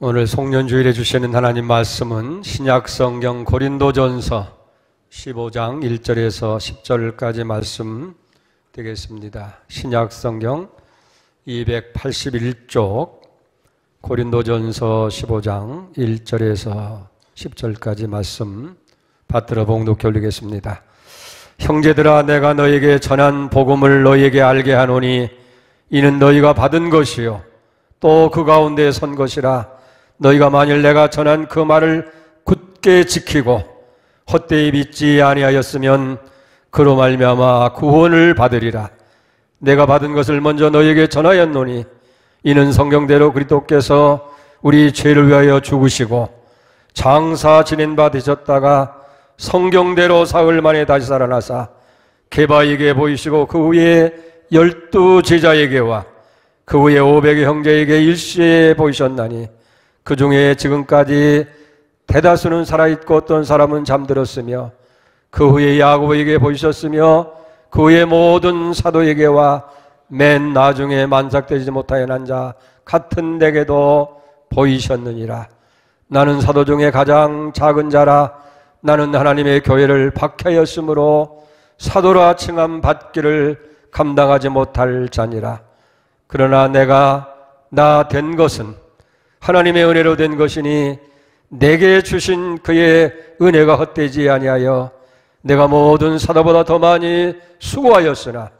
오늘 송년주일에 주시는 하나님 말씀은 신약성경 고린도전서 15장 1절에서 10절까지 말씀 되겠습니다. 신약성경 281쪽 고린도전서 15장 1절에서 10절까지 말씀 받들어 봉독해 올리겠습니다. 형제들아, 내가 너에게 전한 복음을 너에게 알게 하노니 이는 너희가 받은 것이요 또 그 가운데 선 것이라. 너희가 만일 내가 전한 그 말을 굳게 지키고 헛되이 믿지 아니하였으면 그로 말미암아 구원을 받으리라. 내가 받은 것을 먼저 너희에게 전하였노니 이는 성경대로 그리스도께서 우리 죄를 위하여 죽으시고 장사 지낸 바 되셨다가 성경대로 사흘 만에 다시 살아나사 게바에게 보이시고 그 후에 12 제자에게와 그 후에 500의 형제에게 일시에 보이셨나니 그 중에 지금까지 대다수는 살아있고 어떤 사람은 잠들었으며 그 후에 야고보에게 보이셨으며 그 후에 모든 사도에게와 맨 나중에 만삭되지 못하여 난 자 같은 내게도 보이셨느니라. 나는 사도 중에 가장 작은 자라. 나는 하나님의 교회를 박해하였으므로 사도라 칭함 받기를 감당하지 못할 자니라. 그러나 내가 나 된 것은 하나님의 은혜로 된 것이니 내게 주신 그의 은혜가 헛되지 아니하여 내가 모든 사도보다 더 많이 수고하였으나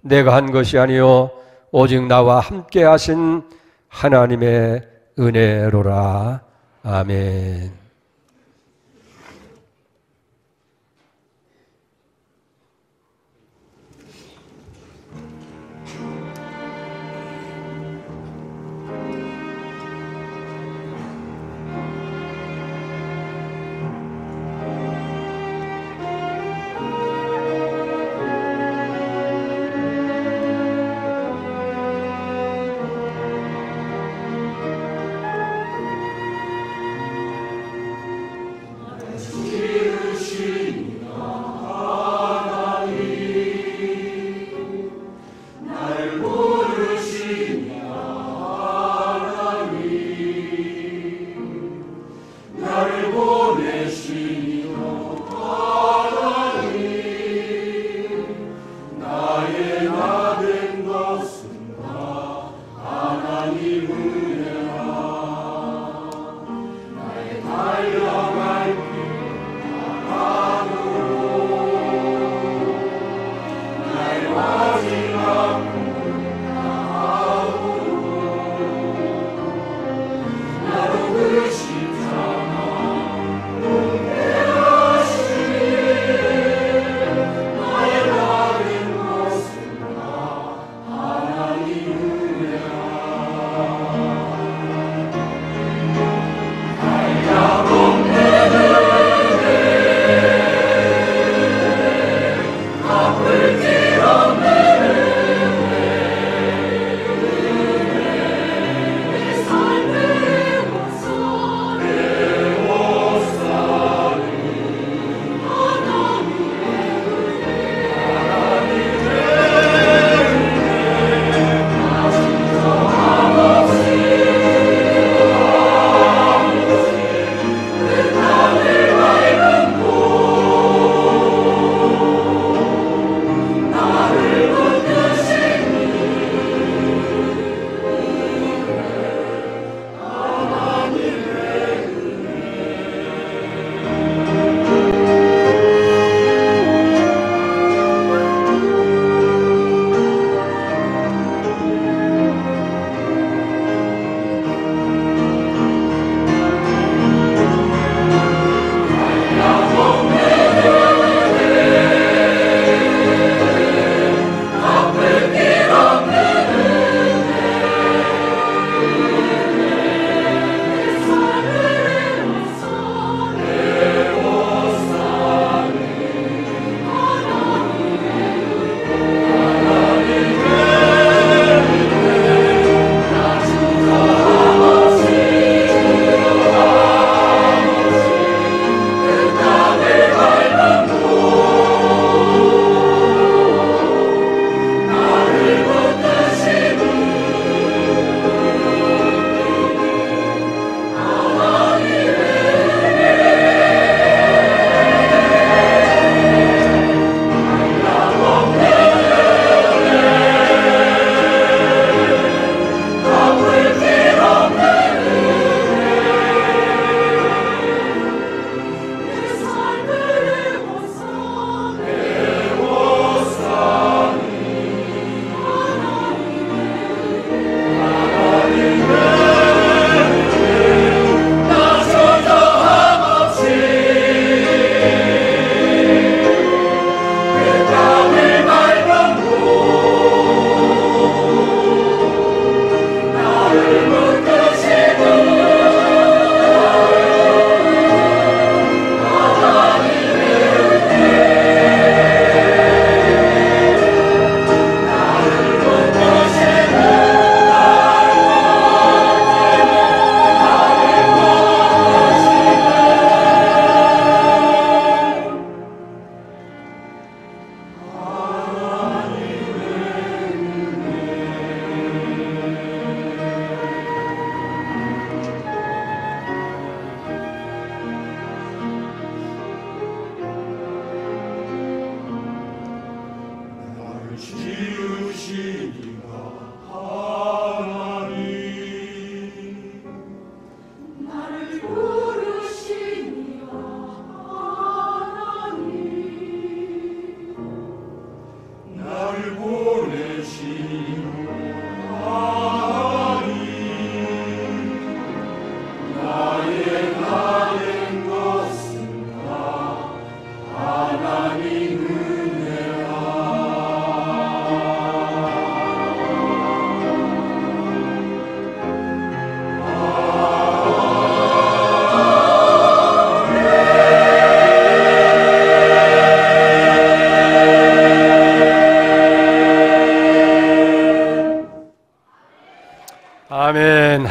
내가 한 것이 아니요 오직 나와 함께 하신 하나님의 은혜로라. 아멘.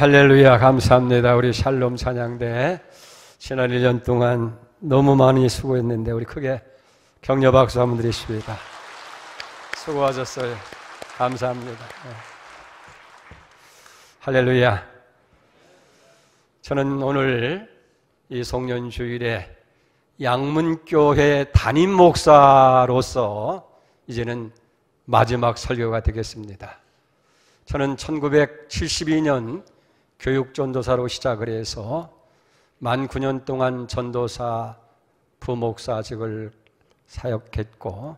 할렐루야. 감사합니다. 우리 샬롬 찬양대 지난 1년 동안 너무 많이 수고했는데 우리 크게 격려 박수 한번 드리십니다. 수고하셨어요. 감사합니다. 할렐루야. 저는 오늘 이 송년주일에 양문교회 담임 목사로서 이제는 마지막 설교가 되겠습니다. 저는 1972년 교육전도사로 시작을 해서 만 9년 동안 전도사 부목사직을 사역했고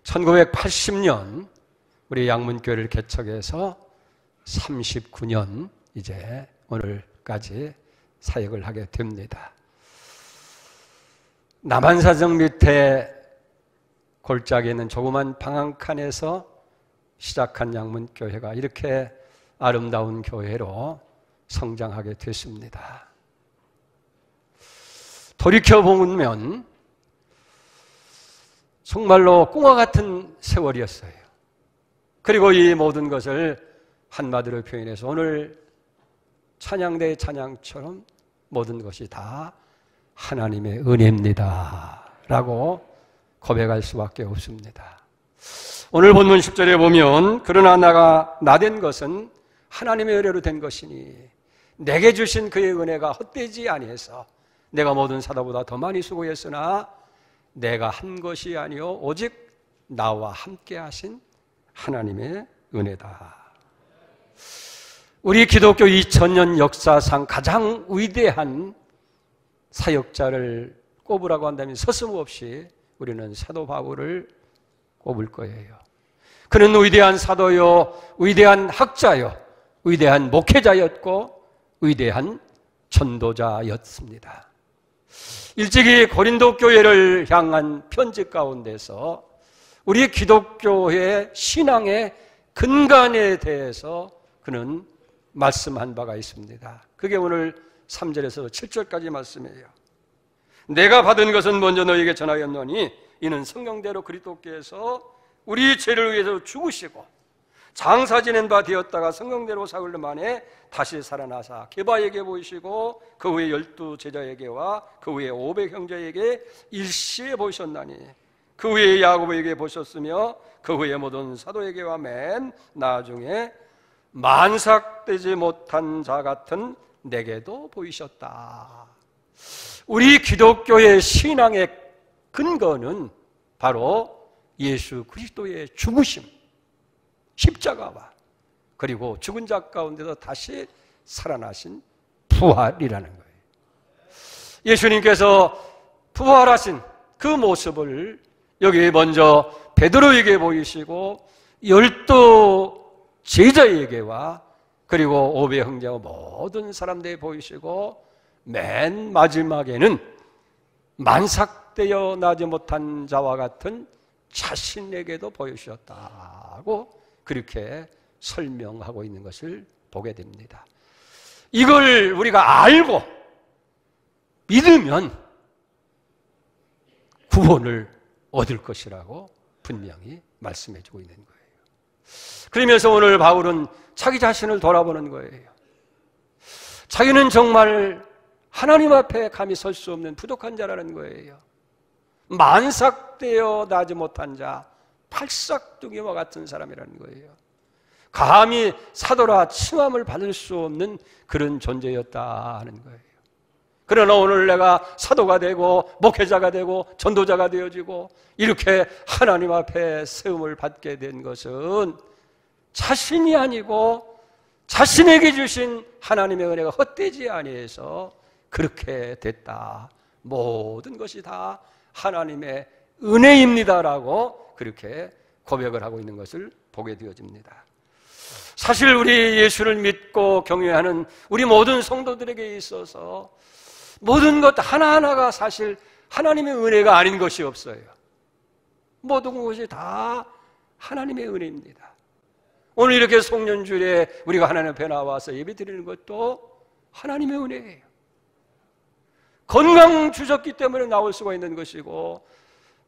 1980년 우리 양문교회를 개척해서 39년 이제 오늘까지 사역을 하게 됩니다. 남한사정 밑에 골짜기에 있는 조그만 방 한 칸에서 시작한 양문교회가 이렇게 아름다운 교회로 성장하게 됐습니다. 돌이켜보면 정말로 꿈과 같은 세월이었어요. 그리고 이 모든 것을 한마디로 표현해서 오늘 찬양대의 찬양처럼 모든 것이 다 하나님의 은혜입니다 라고 고백할 수밖에 없습니다. 오늘 본문 10절에 보면 그러나 나가 나된 것은 하나님의 은혜로 된 것이니 내게 주신 그의 은혜가 헛되지 아니해서 내가 모든 사도보다 더 많이 수고했으나 내가 한 것이 아니요 오직 나와 함께 하신 하나님의 은혜다. 우리 기독교 2000년 역사상 가장 위대한 사역자를 꼽으라고 한다면 서슴없이 우리는 사도 바울을 꼽을 거예요. 그는 위대한 사도요, 위대한 학자요, 위대한 목회자였고 위대한 전도자였습니다. 일찍이 고린도 교회를 향한 편지 가운데서 우리 기독교의 신앙의 근간에 대해서 그는 말씀한 바가 있습니다. 그게 오늘 3절에서 7절까지 말씀이에요. 내가 받은 것은 먼저 너에게 전하였노니 이는 성경대로 그리스도께서 우리 죄를 위해서 죽으시고 장사 지낸 바 되었다가 성경대로 사흘 만에 다시 살아나사 게바에게 보이시고 그 후에 12 제자에게와 그 후에 500 형제에게 일시에 보이셨나니 그 후에 야고보에게 보셨으며 그 후에 모든 사도에게와 맨 나중에 만삭되지 못한 자 같은 내게도 보이셨다. 우리 기독교의 신앙의 근거는 바로 예수 그리스도의 죽으심, 십자가와 그리고 죽은 자 가운데서 다시 살아나신 부활이라는 거예요. 예수님께서 부활하신 그 모습을 여기 먼저 베드로에게 보이시고 12 제자에게와 그리고 500 형제와 모든 사람들에게 보이시고 맨 마지막에는 만삭되어 나지 못한 자와 같은 자신에게도 보이셨다고 그렇게 설명하고 있는 것을 보게 됩니다. 이걸 우리가 알고 믿으면 구원을 얻을 것이라고 분명히 말씀해 주고 있는 거예요. 그러면서 오늘 바울은 자기 자신을 돌아보는 거예요. 자기는 정말 하나님 앞에 감히 설 수 없는 부족한 자라는 거예요. 만삭되어 나지 못한 자, 팔싹둥이와 같은 사람이라는 거예요. 감히 사도라 칭함을 받을 수 없는 그런 존재였다는 거예요. 그러나 오늘 내가 사도가 되고 목회자가 되고 전도자가 되어지고 이렇게 하나님 앞에 세움을 받게 된 것은 자신이 아니고 자신에게 주신 하나님의 은혜가 헛되지 아니해서 그렇게 됐다. 모든 것이 다 하나님의 은혜입니다라고 그렇게 고백을 하고 있는 것을 보게 되어집니다. 사실 우리 예수를 믿고 경외하는 우리 모든 성도들에게 있어서 모든 것 하나하나가 사실 하나님의 은혜가 아닌 것이 없어요. 모든 것이 다 하나님의 은혜입니다. 오늘 이렇게 송년주일에 우리가 하나님 앞에 나와서 예배 드리는 것도 하나님의 은혜예요. 건강 주셨기 때문에 나올 수가 있는 것이고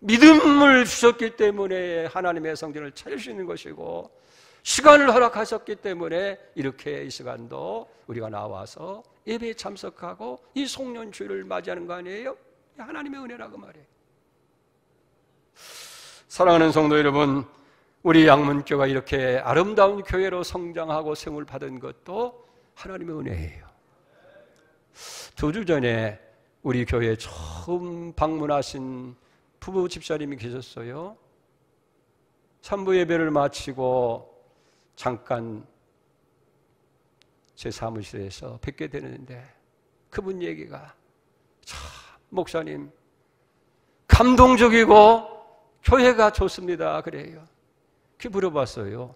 믿음을 주셨기 때문에 하나님의 성전을 찾을 수 있는 것이고 시간을 허락하셨기 때문에 이렇게 이 시간도 우리가 나와서 예배에 참석하고 이 송년주일을 맞이하는 거 아니에요? 하나님의 은혜라고 말이에요. 사랑하는 성도 여러분, 우리 양문교가 이렇게 아름다운 교회로 성장하고 세움을 받은 것도 하나님의 은혜예요. 2주 전에 우리 교회에 처음 방문하신 부부 집사님이 계셨어요. 3부 예배를 마치고 잠깐 제 사무실에서 뵙게 되는데 그분 얘기가 참 목사님 감동적이고 교회가 좋습니다 그래요. 그 물어봤어요.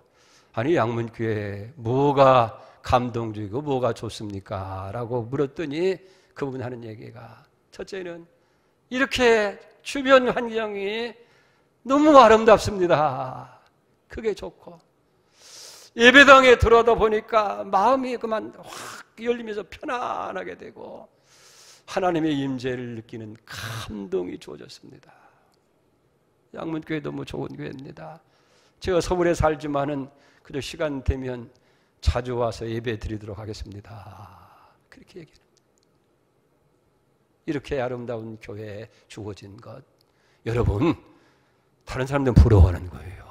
아니 양문교회 뭐가 감동적이고 뭐가 좋습니까? 라고 물었더니 그분 하는 얘기가 첫째는 이렇게 주변 환경이 너무 아름답습니다. 그게 좋고 예배당에 들어오다 보니까 마음이 그만 확 열리면서 편안하게 되고 하나님의 임재를 느끼는 감동이 주어졌습니다. 양문교회 너무 좋은 교회입니다. 제가 서울에 살지만은 그저 시간 되면 자주 와서 예배 드리도록 하겠습니다. 그렇게 얘기합니다. 이렇게 아름다운 교회에 주어진 것, 여러분 다른 사람들은 부러워하는 거예요.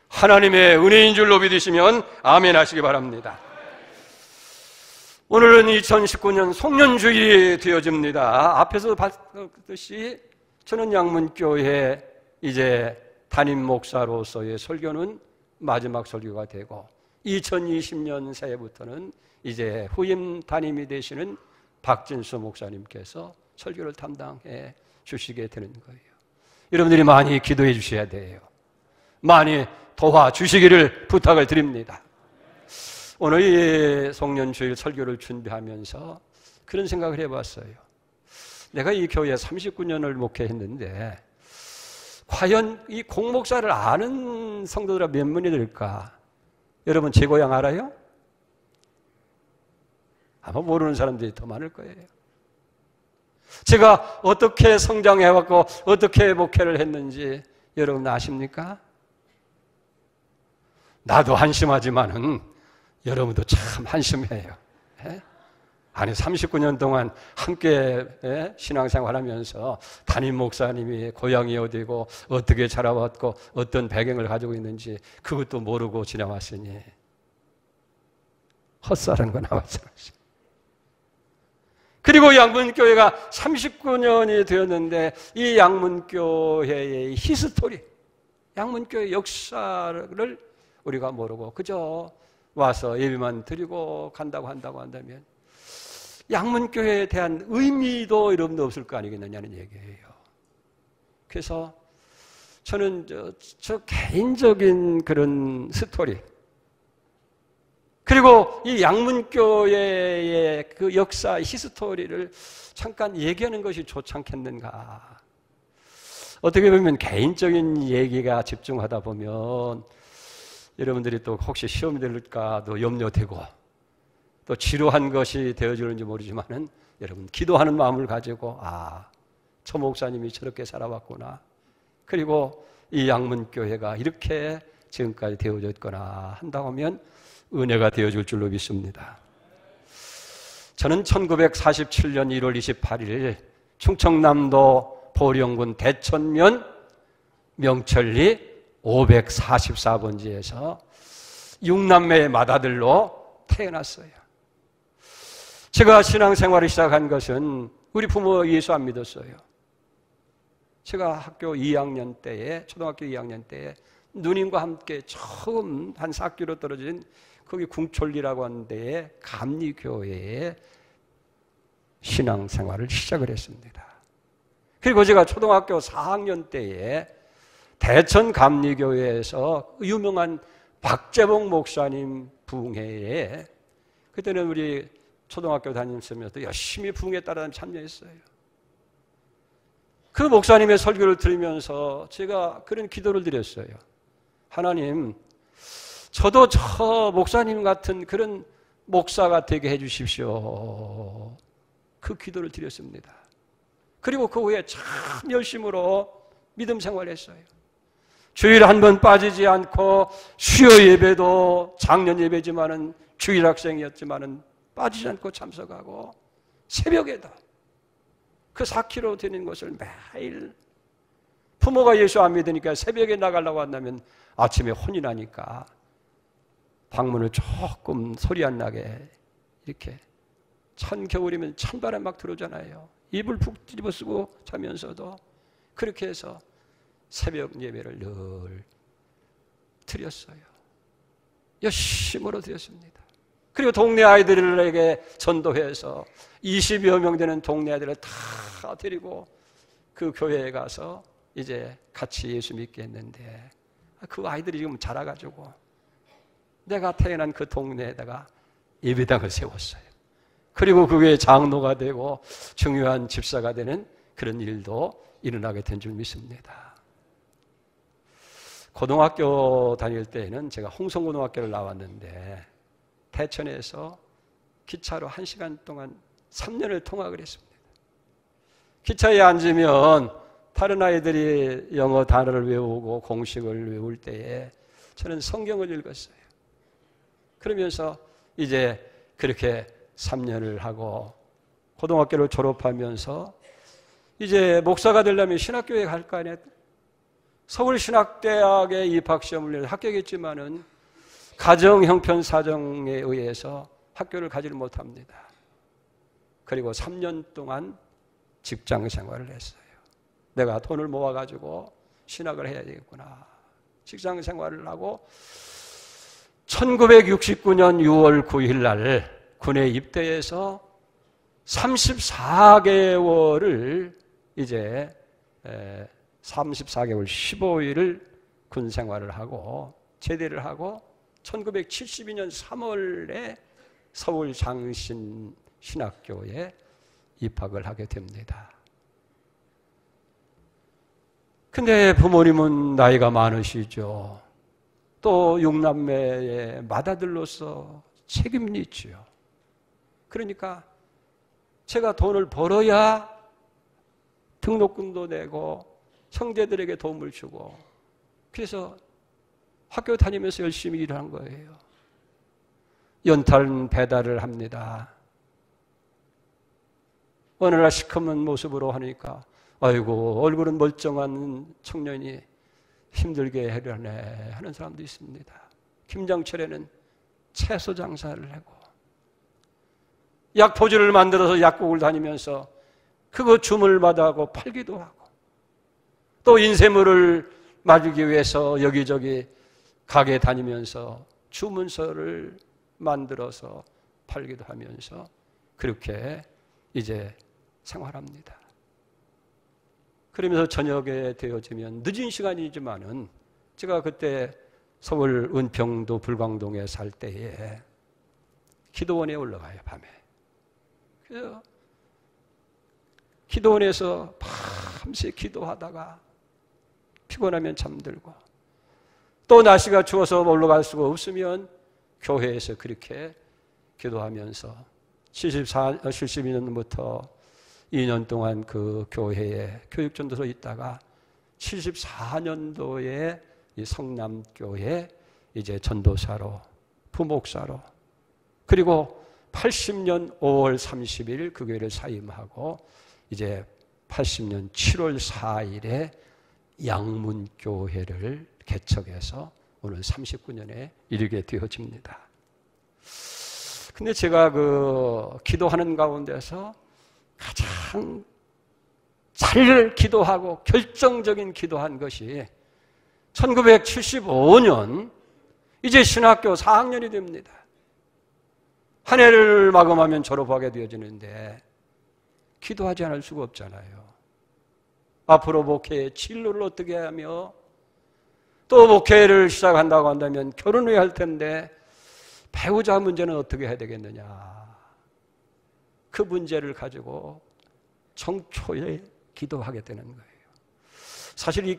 하나님의 은혜인 줄로 믿으시면 아멘 하시기 바랍니다. 오늘은 2019년 송년주일이 되어집니다. 앞에서 봤듯이 저는 양문교회 이제 담임 목사로서의 설교는 마지막 설교가 되고 2020년 새해부터는 이제 후임 담임이 되시는 박진수 목사님께서 설교를 담당해 주시게 되는 거예요. 여러분들이 많이 기도해 주셔야 돼요. 많이 도와주시기를 부탁을 드립니다. 오늘 이 송년주일 설교를 준비하면서 그런 생각을 해봤어요. 내가 이 교회에 39년을 목회했는데 과연 이 공목사를 아는 성도들이 몇 분이 될까? 여러분 제 고향 알아요? 아마 모르는 사람들이 더 많을 거예요. 제가 어떻게 성장해왔고 어떻게 목회를 했는지 여러분 아십니까? 나도 한심하지만은 여러분도 참 한심해요. 아니 39년 동안 함께 신앙생활하면서 담임 목사님이 고향이 어디고 어떻게 자라왔고 어떤 배경을 가지고 있는지 그것도 모르고 지나왔으니 헛살은 거 나왔잖아요. 그리고 양문교회가 39년이 되었는데 이 양문교회의 히스토리, 양문교회 역사를 우리가 모르고 그저 와서 예배만 드리고 간다고 한다면 양문교회에 대한 의미도 여러분도 없을 거 아니겠느냐는 얘기예요. 그래서 저는 저 개인적인 그런 스토리 그리고 이 양문교회의 그 역사 히스토리를 잠깐 얘기하는 것이 좋지 않겠는가. 어떻게 보면 개인적인 얘기가 집중하다 보면 여러분들이 또 혹시 시험이 될까도 염려되고 또 지루한 것이 되어지는지 모르지만은 여러분 기도하는 마음을 가지고 저 목사님이 저렇게 살아왔구나. 그리고 이 양문교회가 이렇게 지금까지 되어졌거나 한다고 하면 은혜가 되어줄 줄로 믿습니다. 저는 1947년 1월 28일 충청남도 보령군 대천면 명천리 544번지에서 6남매의 맏아들로 태어났어요. 제가 신앙생활을 시작한 것은 우리 부모 예수 안 믿었어요. 제가 학교 2학년 때에 초등학교 2학년 때에 누님과 함께 처음 한 4km 떨어진 거기 궁촌리라고 하는 데에 감리교회에 신앙생활을 시작을 했습니다. 그리고 제가 초등학교 4학년 때에 대천 감리교회에서 유명한 박재봉 목사님 부흥회에 그때는 우리 초등학교 다니면서 열심히 부흥에 따라 참여했어요. 그 목사님의 설교를 들으면서 제가 그런 기도를 드렸어요. 하나님, 저도 저 목사님 같은 그런 목사가 되게 해 주십시오. 그 기도를 드렸습니다. 그리고 그 후에 참 열심으로 믿음 생활했어요. 주일 한 번 빠지지 않고 수요 예배도 작년 예배지만은 주일 학생이었지만은 빠지지 않고 참석하고 새벽에도 그 4km 되는 것을 매일 부모가 예수 안 믿으니까 새벽에 나가려고 한다면 아침에 혼이 나니까 방문을 조금 소리 안 나게 이렇게 찬 겨울이면 찬바람 막 들어오잖아요. 이불 푹 뒤집어 쓰고 자면서도 그렇게 해서 새벽 예배를 늘 드렸어요. 열심으로 드렸습니다. 그리고 동네 아이들에게 전도해서 20여 명 되는 동네 아이들을 다 데리고 그 교회에 가서 이제 같이 예수 믿게 했는데 그 아이들이 지금 자라가지고 내가 태어난 그 동네에다가 예배당을 세웠어요. 그리고 그 교회 장로가 되고 중요한 집사가 되는 그런 일도 일어나게 된 줄 믿습니다. 고등학교 다닐 때에는 제가 홍성고등학교를 나왔는데 대천에서 기차로 1시간 동안 3년을 통학을 했습니다. 기차에 앉으면 다른 아이들이 영어 단어를 외우고 공식을 외울 때에 저는 성경을 읽었어요. 그러면서 이제 그렇게 3년을 하고 고등학교를 졸업하면서 이제 목사가 되려면 신학교에 갈 거 아니에요. 서울신학대학에 입학시험을 합격했지만은 가정 형편 사정에 의해서 학교를 가지를 못합니다. 그리고 3년 동안 직장 생활을 했어요. 내가 돈을 모아가지고 신학을 해야 되겠구나. 직장 생활을 하고 1969년 6월 9일 날 군에 입대해서 34개월을 이제 34개월 15일을 군 생활을 하고 제대를 하고 1972년 3월에 서울 장신 신학교에 입학을 하게 됩니다. 근데 부모님은 나이가 많으시죠. 또 6남매의 맏아들로서 책임이 있지요. 그러니까 제가 돈을 벌어야 등록금도 내고 형제들에게 도움을 주고 그래서 학교 다니면서 열심히 일을 한 거예요. 연탄 배달을 합니다. 어느 날 시커먼 모습으로 하니까 아이고 얼굴은 멀쩡한 청년이 힘들게 하려네 하는 사람도 있습니다. 김장철에는 채소 장사를 하고 약포지를 만들어서 약국을 다니면서 그거 주물마다 하고 팔기도 하고 또 인쇄물을 만들기 위해서 여기저기 가게 다니면서 주문서를 만들어서 팔기도 하면서 그렇게 이제 생활합니다. 그러면서 저녁에 되어지면 늦은 시간이지만은 제가 그때 서울 은평도 불광동에 살 때에 기도원에 올라가요, 밤에. 그래서 기도원에서 밤새 기도하다가 피곤하면 잠들고 또 날씨가 추워서 올라갈 수가 없으면 교회에서 그렇게 기도하면서 72년부터 2년 동안 그 교회에 교육전도소 있다가 74년도에 이 성남교회 이제 전도사로 부목사로 그리고 80년 5월 30일 그 교회를 사임하고 이제 80년 7월 4일에 양문교회를 개척해서 오늘 39년에 이르게 되어집니다. 근데 제가 그 기도하는 가운데서 가장 잘 기도하고 결정적인 기도한 것이 1975년 이제 신학교 4학년이 됩니다. 한 해를 마감하면 졸업하게 되어지는데 기도하지 않을 수가 없잖아요. 앞으로 목회의 진로를 어떻게 하며 또 목회를 시작한다고 한다면 결혼해야 할 텐데 배우자 문제는 어떻게 해야 되겠느냐. 그 문제를 가지고 정초에 기도하게 되는 거예요. 사실 이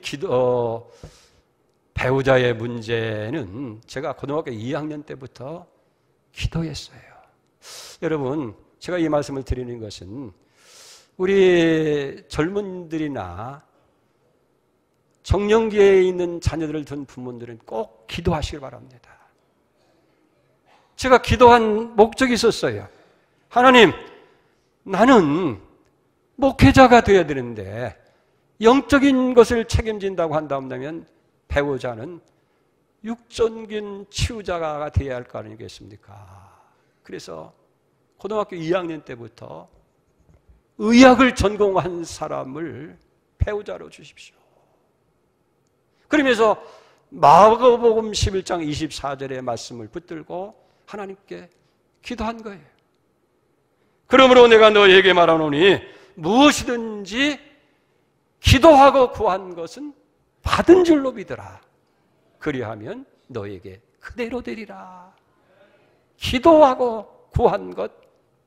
배우자의 문제는 제가 고등학교 2학년 때부터 기도했어요. 여러분, 제가 이 말씀을 드리는 것은 우리 젊은들이나 정년기에 있는 자녀들을 둔 부모들은 꼭 기도하시길 바랍니다. 제가 기도한 목적이 있었어요. 하나님, 나는 목회자가 되어야 되는데 영적인 것을 책임진다고 한다면 배우자는 육적인 치유자가 되어야 할 거 아니겠습니까? 그래서 고등학교 2학년 때부터 의학을 전공한 사람을 배우자로 주십시오. 그러면서 마가복음 11장 24절의 말씀을 붙들고 하나님께 기도한 거예요. 그러므로 내가 너에게 말하노니 무엇이든지 기도하고 구한 것은 받은 줄로 믿으라. 그리하면 너에게 그대로 되리라. 기도하고 구한 것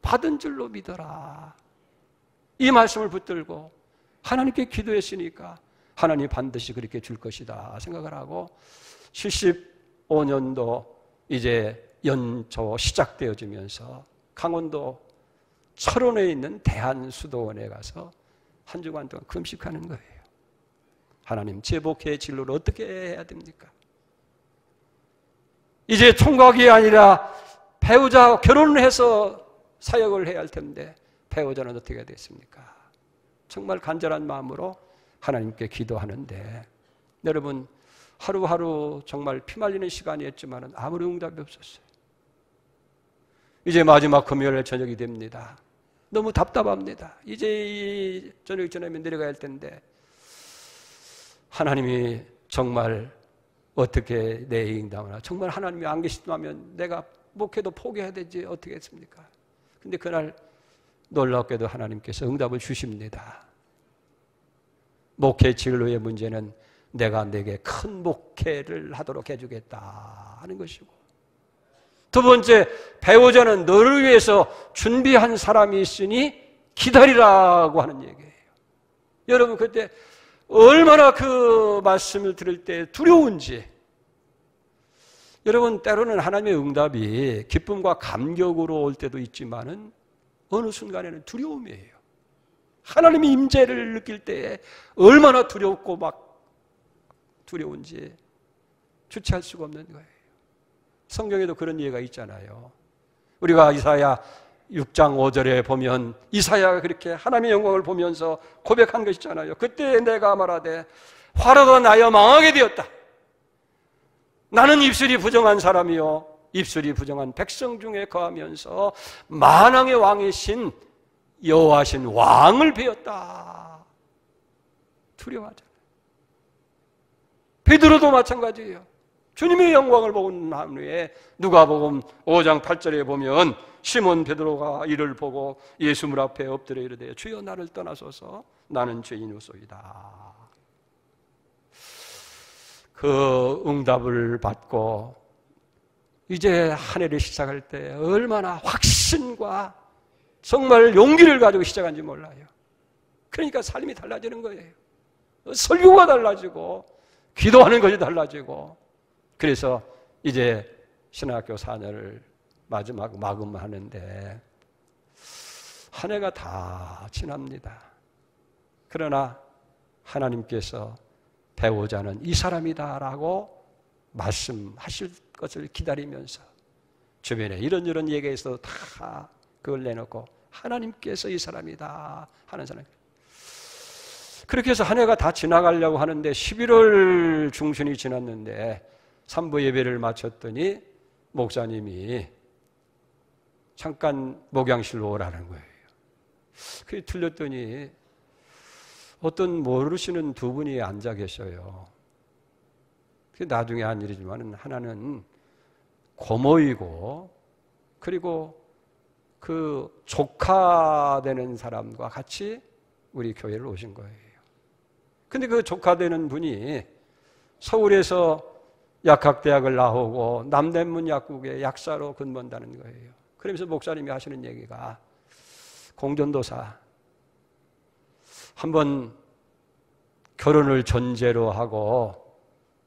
받은 줄로 믿어라. 이 말씀을 붙들고 하나님께 기도했으니까 하나님 반드시 그렇게 줄 것이다 생각을 하고 75년도 이제 연초 시작되어지면서 강원도 철원에 있는 대한수도원에 가서 한 주간 동안 금식하는 거예요. 하나님, 제 목회의 진로를 어떻게 해야 됩니까? 이제 총각이 아니라 배우자 결혼을 해서 사역을 해야 할 텐데 배우자는 어떻게 해야 되겠습니까? 정말 간절한 마음으로 하나님께 기도하는데 여러분 하루하루 정말 피말리는 시간이었지만 아무리 응답이 없었어요. 이제 마지막 금요일 저녁이 됩니다. 너무 답답합니다. 이제 이 저녁 지나면 내려가야 할 텐데 하나님이 정말 어떻게 내 응답하나 정말 하나님이 안 계시다면 내가 목회도 포기해야 되지 어떻게 했습니까? 근데 그날 놀랍게도 하나님께서 응답을 주십니다. 목회 진로의 문제는 내가 내게 큰 목회를 하도록 해주겠다 하는 것이고 두 번째, 배우자는 너를 위해서 준비한 사람이 있으니 기다리라고 하는 얘기예요. 여러분 그때 얼마나 그 말씀을 들을 때 두려운지. 여러분 때로는 하나님의 응답이 기쁨과 감격으로 올 때도 있지만은 어느 순간에는 두려움이에요. 하나님의 임재를 느낄 때에 얼마나 두렵고 막 두려운지 주체할 수가 없는 거예요. 성경에도 그런 예가 있잖아요. 우리가 이사야 6장 5절에 보면 이사야가 그렇게 하나님의 영광을 보면서 고백한 것이 있잖아요. 그때 내가 말하되 화로가 나여 망하게 되었다. 나는 입술이 부정한 사람이요 입술이 부정한 백성 중에 거하면서 만왕의 왕이신 여호와신 왕을 배웠다. 두려워하잖아요. 베드로도 마찬가지예요. 주님의 영광을 보고 난 후에 누가복음 5장 8절에 보면 시몬 베드로가 이를 보고 예수 물 앞에 엎드려 이르되 주여 나를 떠나소서 나는 죄인이소이다. 그 응답을 받고 이제 한 해를 시작할 때 얼마나 확신과 정말 용기를 가지고 시작한지 몰라요. 그러니까 삶이 달라지는 거예요. 설교가 달라지고 기도하는 것이 달라지고 그래서 이제 신학교 4년을 마지막 마감하는데 한 해가 다 지납니다. 그러나 하나님께서 배우자는 이 사람이다라고 말씀하실 것을 기다리면서 주변에 이런 얘기에서 다 그걸 내놓고 하나님께서 이 사람이다 하는 사람. 그렇게 해서 한 해가 다 지나가려고 하는데 11월 중순이 지났는데 3부 예배를 마쳤더니 목사님이 잠깐 목양실로 오라는 거예요. 그게 들렸더니 어떤 모르시는 두 분이 앉아 계셔요. 그게 나중에 한 일이지만 하나는 고모이고 그리고 그 조카 되는 사람과 같이 우리 교회를 오신 거예요. 근데 그 조카 되는 분이 서울에서 약학대학을 나오고 남대문 약국의 약사로 근무한다는 거예요. 그러면서 목사님이 하시는 얘기가 공전도사 한번 결혼을 전제로 하고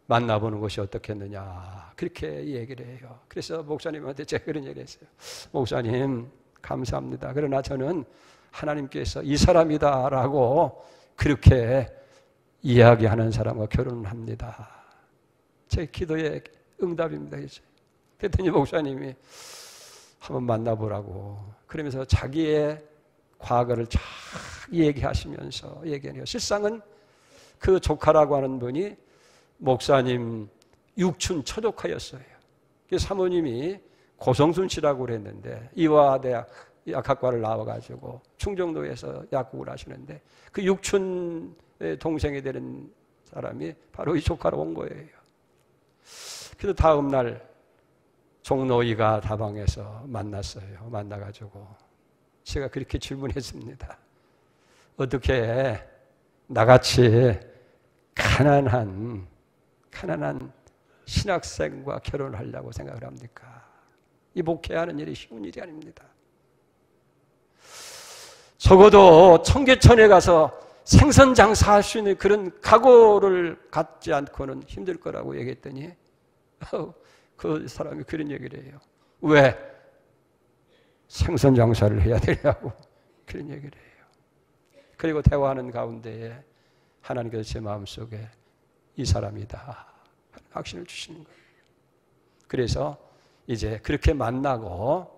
만나보는 것이 어떻겠느냐 그렇게 얘기를 해요. 그래서 목사님한테 제가 그런 얘기를 했어요. 목사님 감사합니다. 그러나 저는 하나님께서 이 사람이다라고 그렇게 이야기하는 사람과 결혼을 합니다. 제 기도의 응답입니다. 이제. 그랬더니 목사님이 한번 만나보라고 그러면서 자기의 과거를 쫙 얘기하시면서 얘기하네요. 실상은 그 조카라고 하는 분이 목사님 육춘 처조카였어요. 사모님이 고성순 씨라고 그랬는데 이화대학 약학과를 나와가지고 충정도에서 약국을 하시는데 그 육춘의 동생이 되는 사람이 바로 이 조카로 온 거예요. 그래서 다음 날 종로이가 다방에서 만났어요. 만나가지고 제가 그렇게 질문했습니다. 어떻게 나같이 가난한 신학생과 결혼을 하려고 생각을 합니까? 이 목회하는 일이 쉬운 일이 아닙니다. 적어도 청계천에 가서 생선 장사할 수 있는 그런 각오를 갖지 않고는 힘들 거라고 얘기했더니 그 사람이 그런 얘기를 해요. 왜 생선 장사를 해야 되냐고 그런 얘기를 해요. 그리고 대화하는 가운데에 하나님께서 제 마음속에 이 사람이다 하는 확신을 주시는 거예요. 그래서 이제 그렇게 만나고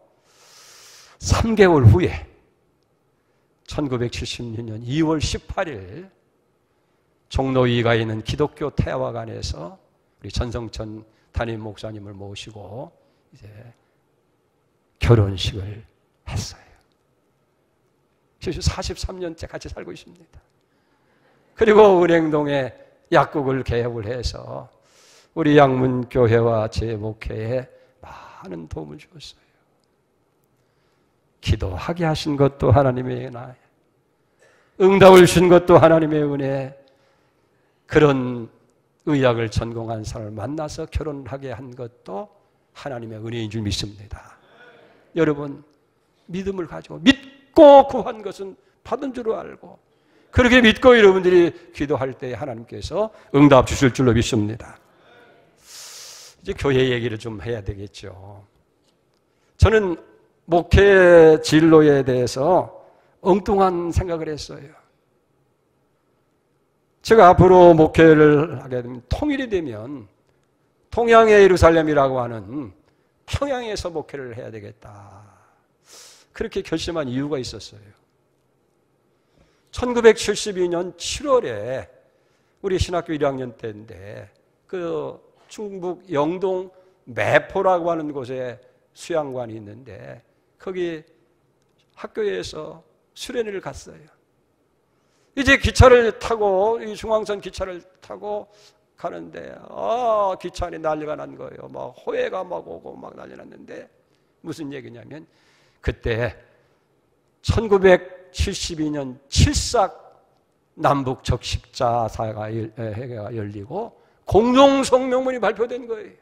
3개월 후에 1976년 2월 18일 종로이가 있는 기독교 태화관에서 우리 전성천 담임 목사님을 모시고 이제 결혼식을 했어요. 그래서 43년째 같이 살고 있습니다. 그리고 은행동에 약국을 개업을 해서 우리 양문교회와 제 목회에 많은 도움을 주었어요. 기도하게 하신 것도 하나님의 은혜, 응답을 주신 것도 하나님의 은혜, 그런 의학을 전공한 사람을 만나서 결혼하게 한 것도 하나님의 은혜인 줄 믿습니다. 여러분, 믿음을 가지고 믿고 구한 것은 받은 줄 알고 그렇게 믿고 여러분들이 기도할 때 하나님께서 응답 주실 줄로 믿습니다. 이제 교회 얘기를 좀 해야 되겠죠. 저는 목회 진로에 대해서 엉뚱한 생각을 했어요. 제가 앞으로 목회를 하게 되면 통일이 되면 동양의 예루살렘이라고 하는 평양에서 목회를 해야 되겠다. 그렇게 결심한 이유가 있었어요. 1972년 7월에 우리 신학교 1학년 때인데 그 충북 영동 매포라고 하는 곳에 수양관이 있는데 거기 학교에서 수련회를 갔어요. 이제 기차를 타고 이 중앙선 기차를 타고 가는데 기차 안에 난리가 난 거예요. 막 호해가 막 오고 막 난리 났는데 무슨 얘기냐면 그때 1972년 칠삭 남북 적십자사가 열리고 공동성명문이 발표된 거예요.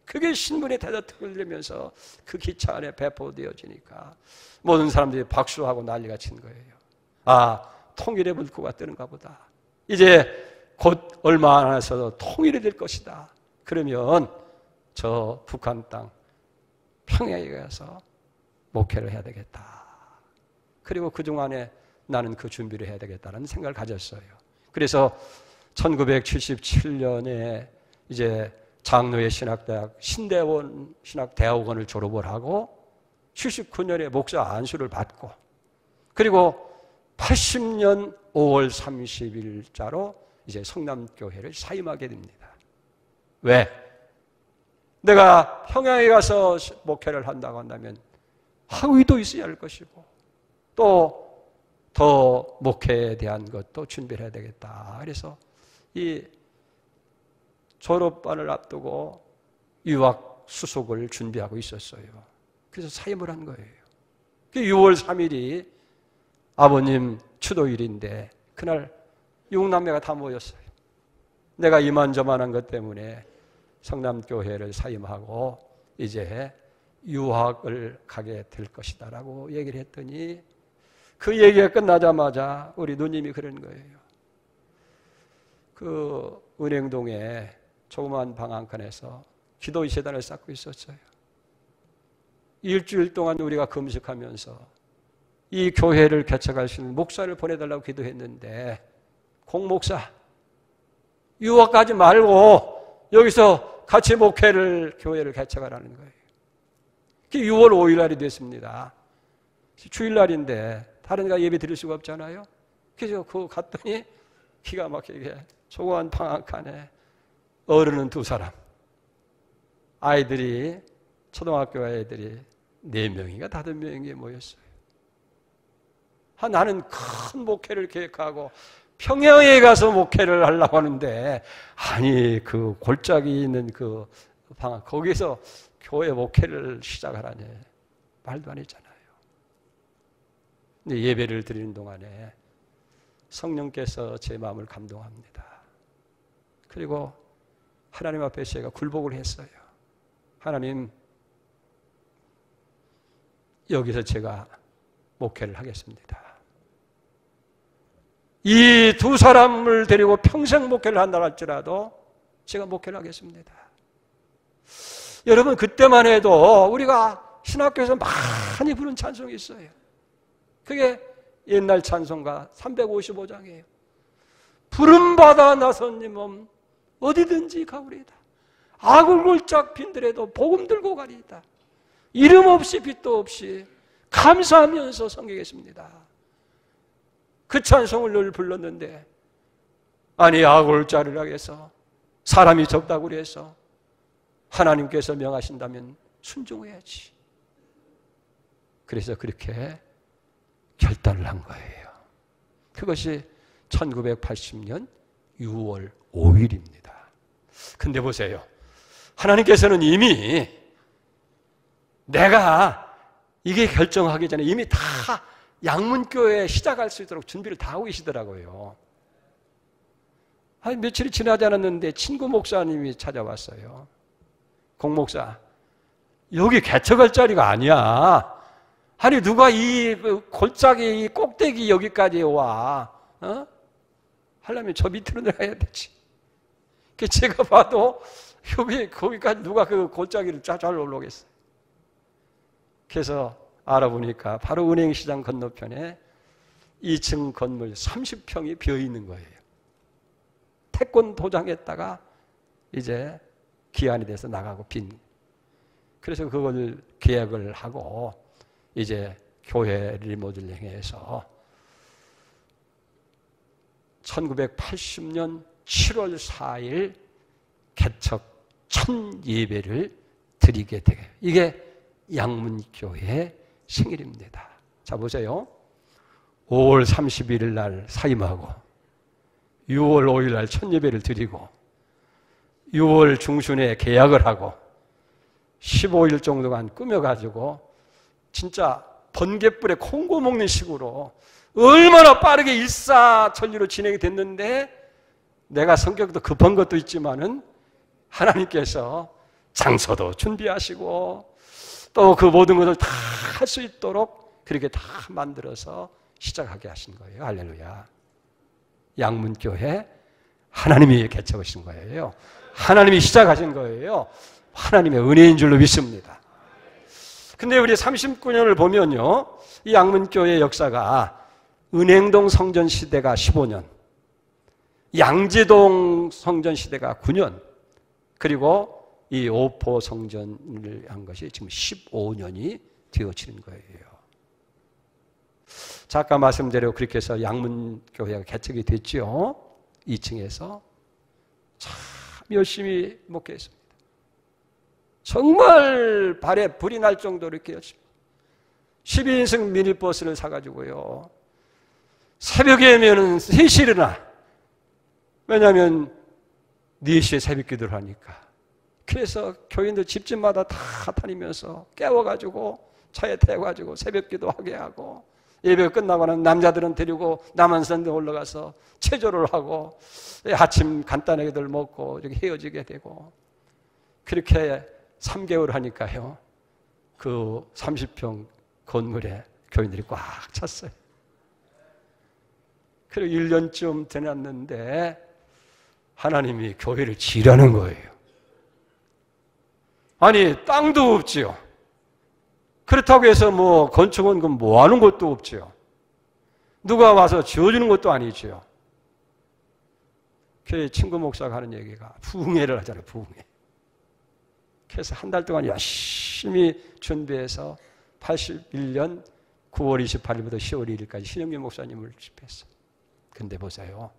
그게 신문에 대다특을되면서 그 기차 안에 배포되어지니까 모든 사람들이 박수하고 난리가 친 거예요. 통일의 물꼬가 뜨는가 보다. 이제 곧 얼마 안 해서 통일이 될 것이다. 그러면 저 북한 땅 평양에 가서 목회를 해야 되겠다. 그리고 그동안에 나는 그 준비를 해야 되겠다는 생각을 가졌어요. 그래서 1977년에 이제 장로의 신학대학 신대원 신학대학원을 졸업을 하고 79년에 목사 안수를 받고 그리고 80년 5월 30일자로 이제 성남교회를 사임하게 됩니다. 왜? 내가 평양에 가서 목회를 한다고 한다면 학위도 있어야 할 것이고 또 더 목회에 대한 것도 준비를 해야 되겠다. 그래서 이 졸업반을 앞두고 유학 수속을 준비하고 있었어요. 그래서 사임을 한 거예요. 6월 3일이 아버님 추도일인데 그날 6남매가 다 모였어요. 내가 이만저만한 것 때문에 성남교회를 사임하고 이제 유학을 가게 될 것이다 라고 얘기를 했더니 그 얘기가 끝나자마자 우리 누님이 그런 거예요. 그 은행동에 조그만 방 한 칸에서 기도의 재단을 쌓고 있었어요. 일주일 동안 우리가 금식하면서 이 교회를 개척할 수 있는 목사를 보내달라고 기도했는데 공목사 유학가지 말고 여기서 같이 목회를, 교회를 개척하라는 거예요. 그게 6월 5일 날이 됐습니다. 주일날인데 다른 데가 예배 드릴 수가 없잖아요. 그래서 그거 갔더니 기가 막히게 조그만 방 한 칸에 어른은 2사람, 아이들이, 초등학교 아이들이 4명인가 5명이 모였어요. 나는 큰 목회를 계획하고 평양에 가서 목회를 하려고 하는데, 아니 그 골짜기 있는 그 방, 거기서 교회 목회를 시작하라니 말도 안 했잖아요. 근데 예배를 드리는 동안에 성령께서 제 마음을 감동합니다. 그리고 하나님 앞에 제가 굴복을 했어요. 하나님, 여기서 제가 목회를 하겠습니다. 이 2사람을 데리고 평생 목회를 한다 할지라도 제가 목회를 하겠습니다. 여러분, 그때만 해도 우리가 신학교에서 많이 부른 찬송이 있어요. 그게 옛날 찬송가 355장이에요. 부름받아 나선 이 몸 어디든지 가오리이다. 악을 골짝 빈들에도 복음 들고 가리이다. 이름 없이 빛도 없이 감사하면서 섬기겠습니다. 그 찬송을 늘 불렀는데, 아니 악골자를 하겠어, 사람이 적다고 그래서 하나님께서 명하신다면 순종해야지. 그래서 그렇게 결단을 한 거예요. 그것이 1980년 6월 5일입니다. 근데 보세요. 하나님께서는 이미 내가 이게 결정하기 전에 이미 다 양문교회 시작할 수 있도록 준비를 다 하고 계시더라고요. 며칠이 지나지 않았는데 친구 목사님이 찾아왔어요. 공 목사, 여기 개척할 자리가 아니야. 아니 누가 이 골짜기 이 꼭대기 여기까지 와? 하려면 저 밑으로 내려가야 되지. 제가 봐도 거기까지 누가 그 골짜기를 잘 올라오겠어요. 그래서 알아보니까 바로 은행시장 건너편에 2층 건물 30평이 비어있는 거예요. 태권 도장했다가 이제 기한이 돼서 나가고 빈. 그래서 그걸 계약을 하고 이제 교회 리모델링 해서 1980년 7월 4일 개척 첫 예배를 드리게 되게. 이게 양문교회의 생일입니다. 자, 보세요. 5월 31일 날 사임하고 6월 5일 날 첫 예배를 드리고 6월 중순에 계약을 하고 15일 정도간 꾸며가지고 진짜 번갯불에 콩고 먹는 식으로 얼마나 빠르게 일사천리로 진행이 됐는데, 내가 성격도 급한 것도 있지만은 하나님께서 장소도 준비하시고 또 그 모든 것을 다 할 수 있도록 그렇게 다 만들어서 시작하게 하신 거예요. 할렐루야. 양문교회 하나님이 개척하신 거예요. 하나님이 시작하신 거예요. 하나님의 은혜인 줄로 믿습니다. 근데 우리 39년을 보면요, 이 양문교회 역사가 은행동 성전 시대가 15년, 양재동 성전 시대가 9년, 그리고 이 오포 성전을 한 것이 지금 15년이 되어지는 거예요. 자, 아까 말씀대로 그렇게 해서 양문교회가 개척이 됐죠. 2층에서 참 열심히 목회했습니다. 정말 발에 불이 날 정도로 이렇게 열심히 12인승 미니버스를 사가지고요, 새벽에면은 3시에 일어나. 왜냐하면 4시에 새벽 기도를 하니까. 그래서 교인들 집집마다 다 다니면서 깨워가지고 차에 태워가지고 새벽 기도하게 하고, 예배가 끝나고는 남자들은 데리고 남한산에 올라가서 체조를 하고 아침 간단하게들 먹고 이렇게 헤어지게 되고, 그렇게 3개월 하니까요, 그 30평 건물에 교인들이 꽉 찼어요. 그리고 1년쯤 지났는데 하나님이 교회를 지으라는 거예요. 아니, 땅도 없지요. 그렇다고 해서 뭐 건축은 뭐 하는 것도 없지요. 누가 와서 지어주는 것도 아니지요. 교회 친구 목사가 하는 얘기가 부흥회를 하잖아요. 부흥회. 그래서 한 달 동안 열심히 준비해서 81년 9월 28일부터 10월 2일까지 신영균 목사님을 집회했어요. 근데 보세요.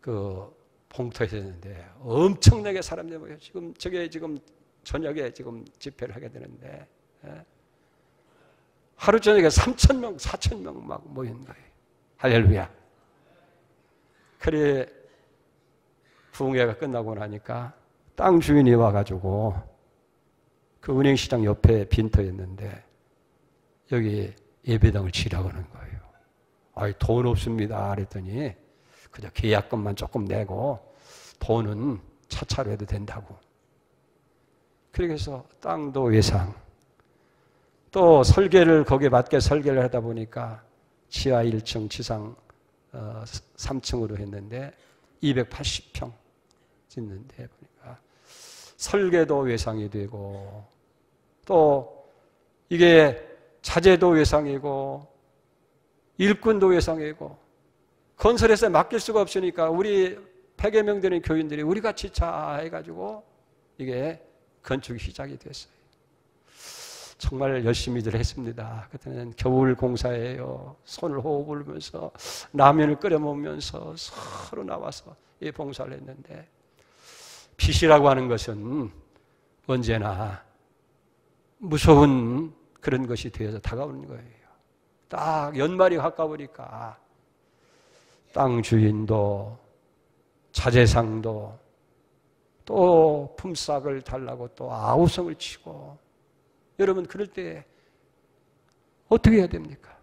그 봉투에서 했는데 엄청나게 사람들이 모여. 지금 저녁에 지금 집회를 하게 되는데 하루 저녁에 3,000명, 4,000명 막 모인 거예요. 할렐루야. 그래 부흥회가 끝나고 나니까 땅 주인이 와가지고 그 은행시장 옆에 빈터였는데 여기 예배당을 지라고 하는 거예요. 아이, 돈 없습니다. 그랬더니 그저 계약금만 조금 내고 돈은 차차로 해도 된다고. 그렇게 해서 땅도 외상, 또 설계를 거기에 맞게 설계를 하다 보니까 지하 1층, 지상 3층으로 했는데 280평 짓는데 보니까 설계도 외상이 되고 또 이게 자재도 외상이고 일꾼도 외상이고 건설에서 맡길 수가 없으니까 우리 100여 명 되는 교인들이 우리 같이 자 해가지고 이게 건축이 시작이 됐어요. 정말 열심히들 했습니다. 그때는 겨울 공사예요. 손을 호흡 불면서 라면을 끓여 먹으면서 서로 나와서 이 봉사를 했는데 빚이라고 하는 것은 언제나 무서운 그런 것이 되어서 다가오는 거예요. 딱 연말이 가까우니까 땅 주인도 자재상도 또 품삯을 달라고 또 아우성을 치고 여러분 그럴 때 어떻게 해야 됩니까?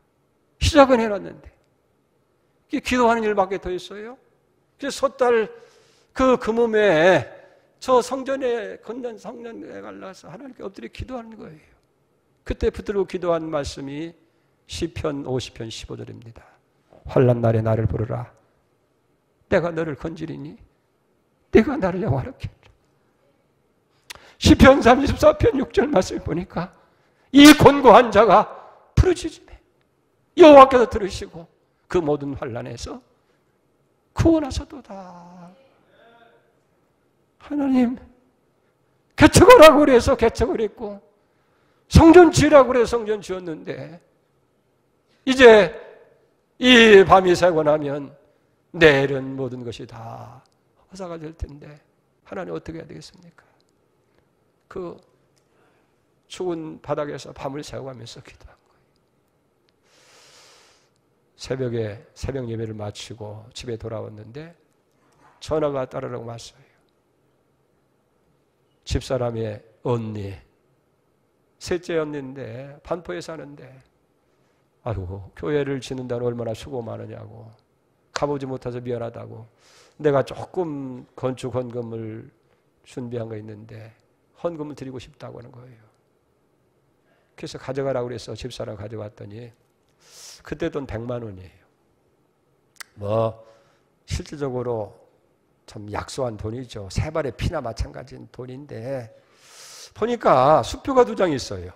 시작은 해놨는데 기도하는 일밖에 더 있어요? 그래서 섣달 그 금음에 저 성전에 건넌 성전에 갈라서 하나님께 엎드려 기도하는 거예요. 그때 붙들고 기도한 말씀이 시편 50편 15절입니다. 환난 날에 나를 부르라. 내가 너를 건지리니 내가 나를 영화롭게 하리라. 시편 34편 6절 말씀을 보니까 이 곤고한 자가 부르짖으매 여호와께서 들으시고 그 모든 환난에서 구원하셨도다. 하나님 개척하라고 그래서 개척을 했고 성전 지으라고 그래서 성전 지었는데 이제 이 밤이 새고 나면 내일은 모든 것이 다 허사가 될 텐데 하나님 어떻게 해야 되겠습니까? 그 추운 바닥에서 밤을 새워가면서 기도한 거예요. 새벽에 새벽 예배를 마치고 집에 돌아왔는데 전화가 따르릉 왔어요. 집사람의 언니, 셋째 언니인데 반포에 사는데 아이고 교회를 짓는다는 얼마나 수고 많으냐고 가보지 못해서 미안하다고 내가 조금 건축 헌금을 준비한 거 있는데 헌금을 드리고 싶다고 하는 거예요. 그래서 가져가라고 그래서 집사람 가져왔더니 그때 돈 100만 원이에요. 뭐 실질적으로 참 약소한 돈이죠. 세 발의 피나 마찬가지인 돈인데 보니까 수표가 2장 있어요.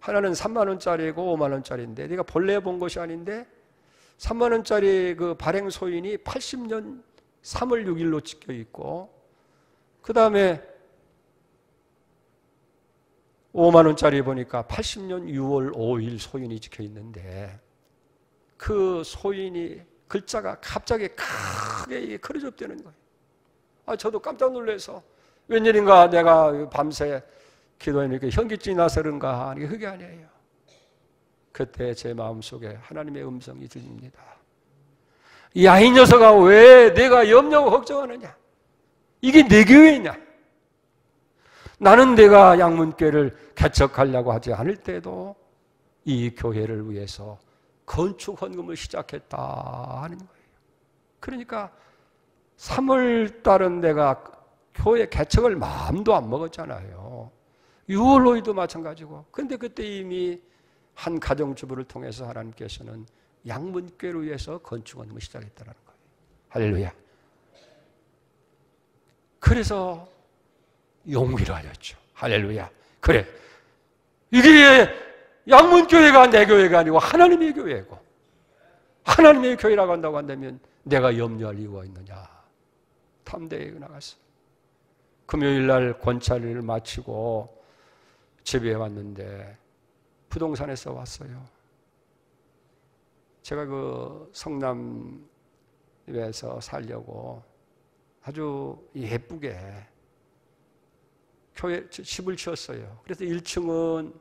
하나는 3만 원짜리고 5만 원짜리인데 내가 본래 본 것이 아닌데 3만 원짜리 그 발행 소인이 80년 3월 6일로 찍혀 있고 그 다음에 5만 원짜리 보니까 80년 6월 5일 소인이 찍혀 있는데 그 소인이 글자가 갑자기 크게 크려졌다는 거예요. 저도 깜짝 놀라서 웬일인가 내가 밤새 기도하니까 현기증이 나서 그런가 하는 게 그게 아니에요. 그때 제 마음속에 하나님의 음성이 들립니다. 야, 이 녀석아 왜 내가 염려하고 걱정하느냐? 이게 내 교회냐? 나는 내가 양문교회를 개척하려고 하지 않을 때도 이 교회를 위해서 건축 헌금을 시작했다 하는 거예요. 그러니까 3월 달은 내가 교회 개척을 마음도 안 먹었잖아요. 6월 5일도 마찬가지고. 근데 그때 이미 한 가정주부를 통해서 하나님께서는 양문교회를 위해서 건축 헌금을 시작했다는 거예요. 할렐루야. 그래서 용기를 하였죠. 할렐루야. 그래. 이게 양문교회가 내 교회가 아니고 하나님의 교회고 하나님의 교회라고 한다고 한다면 내가 염려할 이유가 있느냐. 탐대에 나갔어요. 금요일 날 권찰을 마치고 집에 왔는데 부동산에서 왔어요. 제가 그 성남에서 살려고 아주 예쁘게 교회 집을 지었어요. 그래서 1층은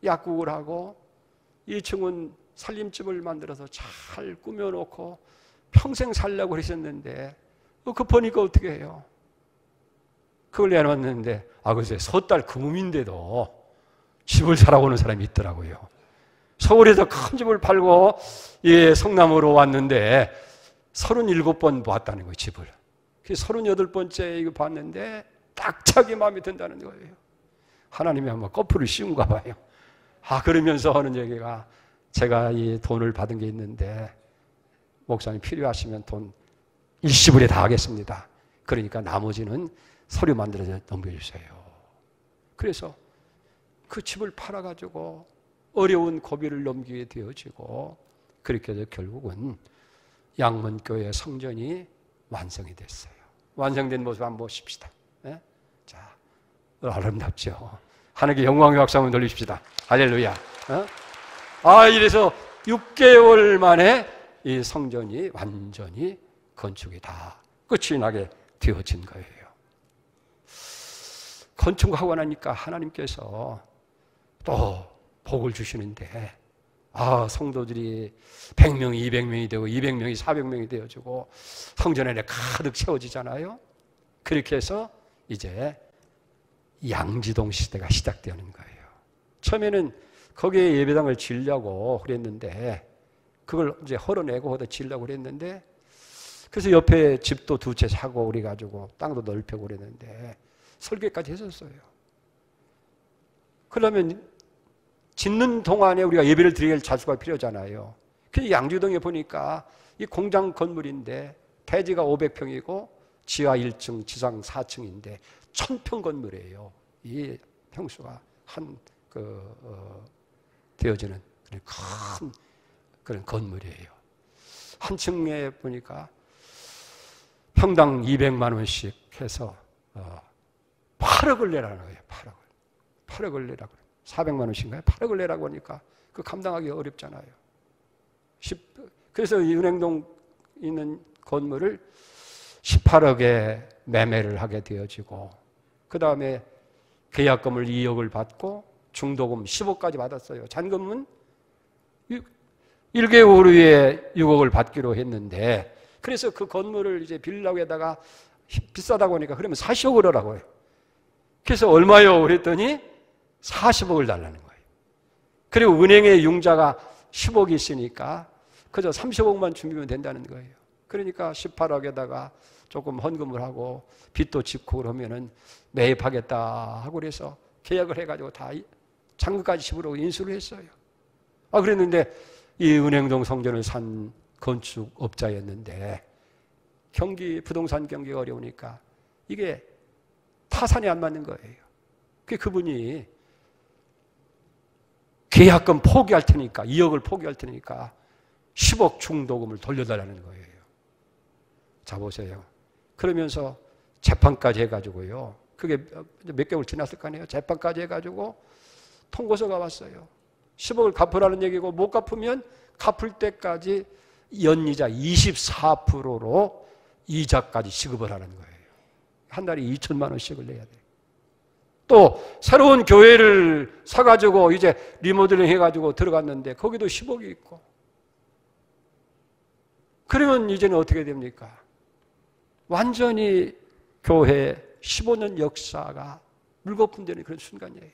약국을 하고 2층은 살림집을 만들어서 잘 꾸며놓고 평생 살려고 그러셨는데 급하니까 어떻게 해요? 그걸 내놨는데 글쎄 섣달 금음인데도 집을 사라고 오는 사람이 있더라고요. 서울에서 큰 집을 팔고 성남으로 왔는데 37번 보았다는 거예요, 집을. 38번째 이거 봤는데 딱 자기 마음에 든다는 거예요. 하나님이 한번 거풀을 씌운가 봐요. 그러면서 하는 얘기가 제가 이 돈을 받은 게 있는데 목사님 필요하시면 돈 일시불에 다 하겠습니다. 그러니까 나머지는 서류 만들어서 넘겨주세요. 그래서 그 집을 팔아가지고 어려운 고비를 넘기게 되어지고 그렇게 해서 결국은 양문교회 성전이 완성이 됐어요. 완성된 모습 한번 보십시다. 네? 자, 아름답죠. 하나님께 영광의 박수 한번 돌리십시다. 할렐루야. 이래서 6개월 만에 이 성전이 완전히 건축이 다 끝이 나게 되어진 거예요. 건축하고 나니까 하나님께서 또 복을 주시는데 성도들이 100명이 200명이 되고 200명이 400명이 되어지고 성전 안에 가득 채워지잖아요. 그렇게 해서 이제 양지동 시대가 시작되는 거예요. 처음에는 거기에 예배당을 지으려고 그랬는데 그걸 이제 헐어내고 거기다 지으려고 그랬는데 그래서 옆에 집도 2채 사고 그래가지고 땅도 넓히고 그랬는데 설계까지 했었어요. 그러면 짓는 동안에 우리가 예배를 드릴 자수가 필요하잖아요. 그래서 양주동에 보니까 이 공장 건물인데 대지가 500평이고 지하 1층, 지상 4층인데 1000평 건물이에요. 이 평수가 되어지는 큰 그런 건물이에요. 한 층에 보니까 평당 200만 원씩 해서 8억을 내라는 거예요. 8억을 내라고. 400만 원씩인가요? 8억을 내라고 하니까 그 감당하기 어렵잖아요. 그래서 이 은행동 있는 건물을 18억에 매매를 하게 되어지고 그 다음에 계약금을 2억을 받고 중도금 10억까지 받았어요. 잔금은 1개월 후에 6억을 받기로 했는데 그래서 그 건물을 이제 빌려고 하다가 비싸다고 하니까 그러면 40억을 하라고 해요. 그래서 얼마요? 그랬더니 40억을 달라는 거예요. 그리고 은행에 융자가 10억이 있으니까 그저 30억만 준비면 된다는 거예요. 그러니까 18억에다가 조금 헌금을 하고 빚도 짓고 그러면은 매입하겠다 하고 그래서 계약을 해가지고 다 잔금까지 집으로 인수를 했어요. 그랬는데 이 은행동 성전을 산 건축업자였는데 부동산 경기가 어려우니까 이게 타산이 안 맞는 거예요. 그분이 계약금 포기할 테니까 2억을 포기할 테니까 10억 중도금을 돌려달라는 거예요. 자 보세요. 그러면서 재판까지 해가지고요. 그게 몇 개월 지났을 거 아니에요. 재판까지 해가지고 통고서가 왔어요. 10억을 갚으라는 얘기고 못 갚으면 갚을 때까지 연이자 24%로 이자까지 지급을 하는 거예요. 한 달에 2천만 원씩을 내야 돼요. 또 새로운 교회를 사가지고 이제 리모델링 해가지고 들어갔는데 거기도 10억이 있고 그러면 이제는 어떻게 됩니까? 완전히 교회 15년 역사가 물거품되는 그런 순간이에요.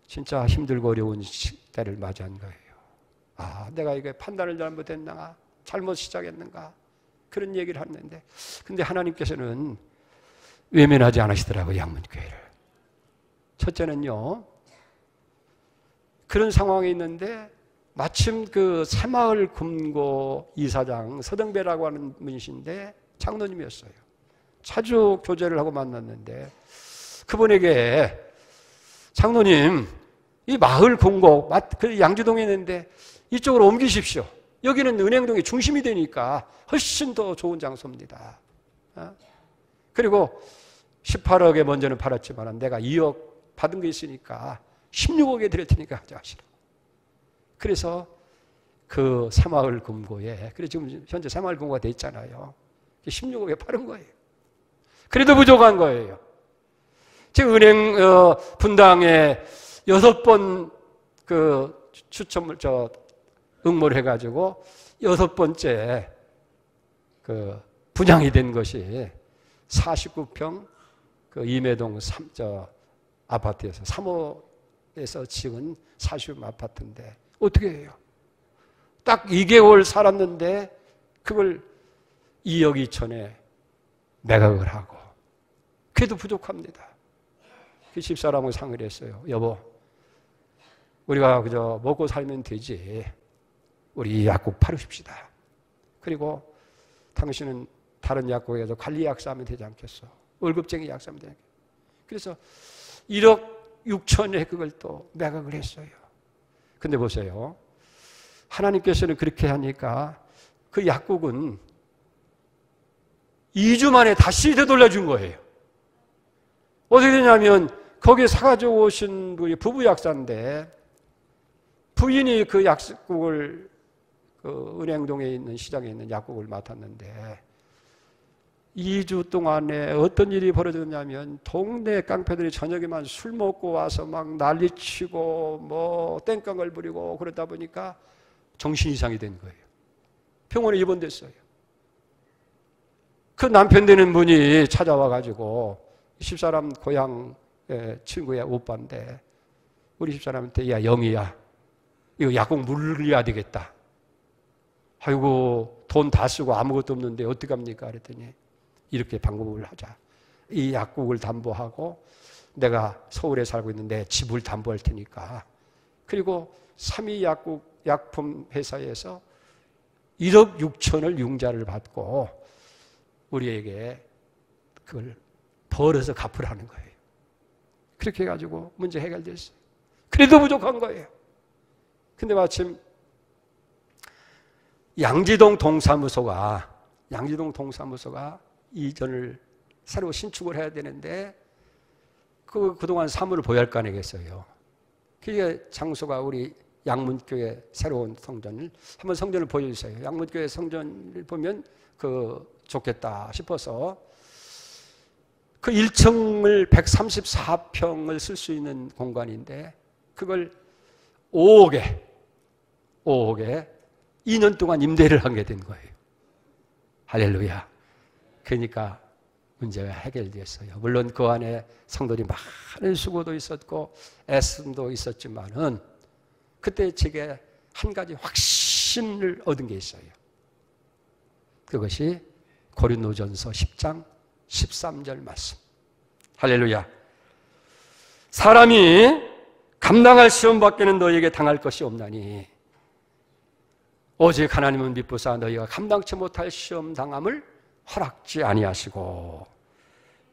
진짜 힘들고 어려운 시대를 맞이한 거예요. 내가 이게 판단을 잘못했나? 잘못 시작했는가? 그런 얘기를 하는데 근데 하나님께서는 외면하지 않으시더라고요. 양문교회를. 첫째는요. 그런 상황이 있는데 마침 그 새마을 금고 이사장 서등배라고 하는 분이신데 장로님이었어요. 자주 교제를 하고 만났는데 그분에게 장로님 이 마을 금고 양주동에 있는데 이쪽으로 옮기십시오. 여기는 은행동의 중심이 되니까 훨씬 더 좋은 장소입니다. 그리고 18억에 먼저는 팔았지만 내가 2억 받은 게 있으니까 16억에 드릴 테니까 가져가시라고. 그래서 그 새마을 금고에, 그래 지금 현재 새마을 금고가 돼 있잖아요. 16억에 팔은 거예요. 그래도 부족한 거예요. 지금 은행 분당에 6번 그 추첨을 응모를 해가지고 6번째 그 분양이 된 것이 49평 그 임해동 아파트에서 3호에서 지은 40평 아파트인데 어떻게 해요? 딱 2개월 살았는데 그걸 2억 2천에 매각을 하고, 그래도 부족합니다. 그 집사람하고 상의를 했어요. 여보, 우리가 그저 먹고 살면 되지. 우리 이 약국 팔으십시다. 그리고 당신은 다른 약국에서 관리 약사 하면 되지 않겠어? 월급쟁이 약사 하면 되지 않겠어? 그래서 1억 6천에 그걸 또 매각을 했어요. 근데 보세요. 하나님께서는 그렇게 하니까 그 약국은 2주 만에 다시 되돌려준 거예요. 어떻게 되냐면 거기 사가지고 오신 분이 부부 약사인데 부인이 그 약국을 그 은행동에 있는 시장에 있는 약국을 맡았는데 2주 동안에 어떤 일이 벌어졌냐면 동네 깡패들이 저녁에만 술 먹고 와서 막 난리치고 뭐 땡깡을 부리고 그러다 보니까 정신 이상이 된 거예요. 병원에 입원됐어요. 그 남편 되는 분이 찾아와 가지고 집사람 고향 친구의 오빠인데 우리 집사람한테 야 영희야 이거 약국 물려야 되겠다. 아이고 돈 다 쓰고 아무것도 없는데 어떡합니까? 그랬더니 이렇게 방법을 하자. 이 약국을 담보하고 내가 서울에 살고 있는데 집을 담보할 테니까, 그리고 3위 약국 약품 회사에서 1억 6천을 융자를 받고 우리에게 그걸 벌어서 갚으라는 거예요. 그렇게 해가지고 문제 해결됐어요. 그래도 부족한 거예요. 근데 마침 양지동 동사무소가 이전을 새로 신축을 해야 되는데 그동안 사물을 보yar관에겠어요. 그게 장소가 우리 양문교회 새로운 성전을 한번 성전을 보여주세요. 양문교회 성전을 보면 좋겠다 싶어서 그 1층을 134평을 쓸 수 있는 공간인데 그걸 5억에 2년 동안 임대를 하게 된 거예요. 할렐루야. 그러니까 문제가 해결됐어요. 물론 그 안에 성도들이 많은 수고도 있었고 애씀도 있었지만은 그때 제게 한 가지 확신을 얻은 게 있어요. 그것이 고린도전서 10장 13절 말씀. 할렐루야. 사람이 감당할 시험 밖에는 너희에게 당할 것이 없나니 오직 하나님은 미쁘사 너희가 감당치 못할 시험 당함을 허락지 아니하시고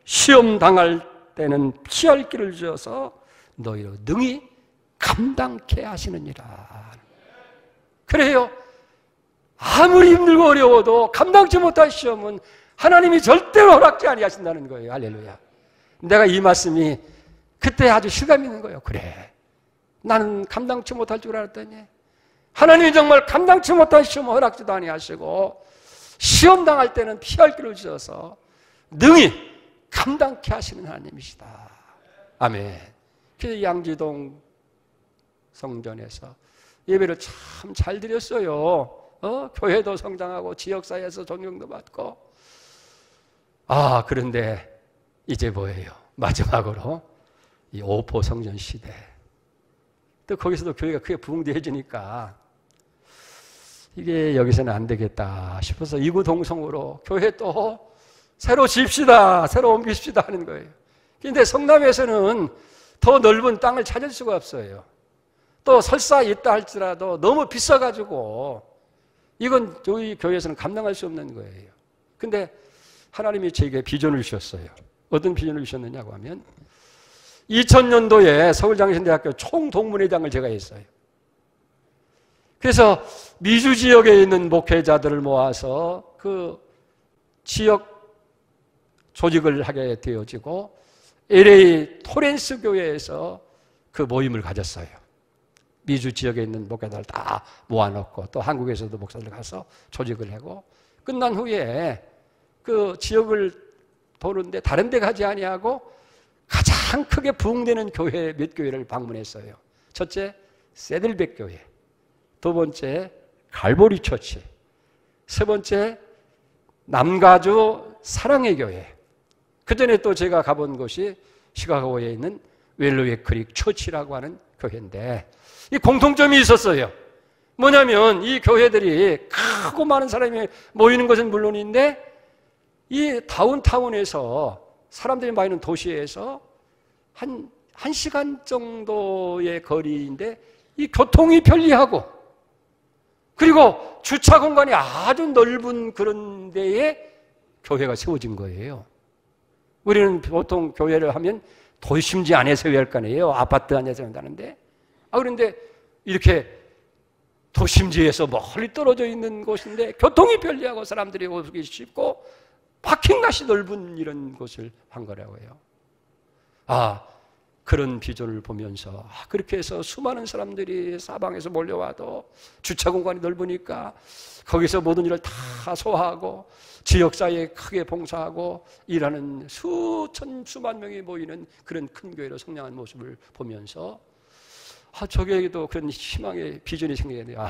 시험 당할 때는 피할 길을 주어서 너희로 능히 감당케 하시느니라. 그래요. 아무리 힘들고 어려워도 감당치 못할 시험은 하나님이 절대로 허락지 아니하신다는 거예요. 할렐루야. 내가 이 말씀이 그때 아주 실감 있는 거예요. 그래. 나는 감당치 못할 줄 알았더니 하나님이 정말 감당치 못할 시험을 허락지도 아니하시고 시험 당할 때는 피할 길을 주셔서 능히 감당케 하시는 하나님이시다. 아멘. 그래서 양지동 성전에서 예배를 참 잘 드렸어요. 교회도 성장하고 지역사회에서 존경도 받고. 그런데 이제 뭐예요? 마지막으로 이 오포 성전 시대. 또 거기서도 교회가 크게 부흥되어지니까 이게 여기서는 안 되겠다 싶어서 이구동성으로 교회 또 새로 짓시다, 새로 옮기십시다 하는 거예요. 그런데 성남에서는 더 넓은 땅을 찾을 수가 없어요. 또 설사 있다 할지라도 너무 비싸가지고 이건 저희 교회에서는 감당할 수 없는 거예요. 근데 하나님이 제게 비전을 주셨어요. 어떤 비전을 주셨느냐고 하면 2000년도에 서울장신대학교 총동문회장을 제가 했어요. 그래서 미주 지역에 있는 목회자들을 모아서 그 지역 조직을 하게 되어지고 LA 토렌스 교회에서 그 모임을 가졌어요. 미주 지역에 있는 목회자들 다 모아놓고 또 한국에서도 목사들 가서 조직을 하고 끝난 후에 그 지역을 도는데 다른 데 가지 아니하고 가장 크게 부흥되는 교회 몇 교회를 방문했어요. 첫째, 세들백 교회. 두 번째, 갈보리 처치. 세 번째, 남가주 사랑의 교회. 그 전에 또 제가 가본 곳이 시카고에 있는 웰로웨 크릭 처치라고 하는 교회인데 이 공통점이 있었어요. 뭐냐면 이 교회들이 크고 많은 사람이 모이는 것은 물론인데 이 다운타운에서 사람들이 많이 있는 도시에서 한 시간 정도의 거리인데 이 교통이 편리하고 그리고 주차 공간이 아주 넓은 그런 데에 교회가 세워진 거예요. 우리는 보통 교회를 하면 도심지 안에서 해야 할 거 아니에요. 아파트 안에서 한다는데 그런데 이렇게 도심지에서 멀리 떨어져 있는 곳인데 교통이 편리하고 사람들이 오기 쉽고 파킹plat이 넓은 이런 곳을 한 거라고 해요. 그런 비전을 보면서 그렇게 해서 수많은 사람들이 사방에서 몰려와도 주차 공간이 넓으니까 거기서 모든 일을 다 소화하고 지역사회에 크게 봉사하고 일하는 수만 명이 모이는 그런 큰 교회로 성장한 모습을 보면서 저게도 그런 희망의 비전이 생기게 돼요.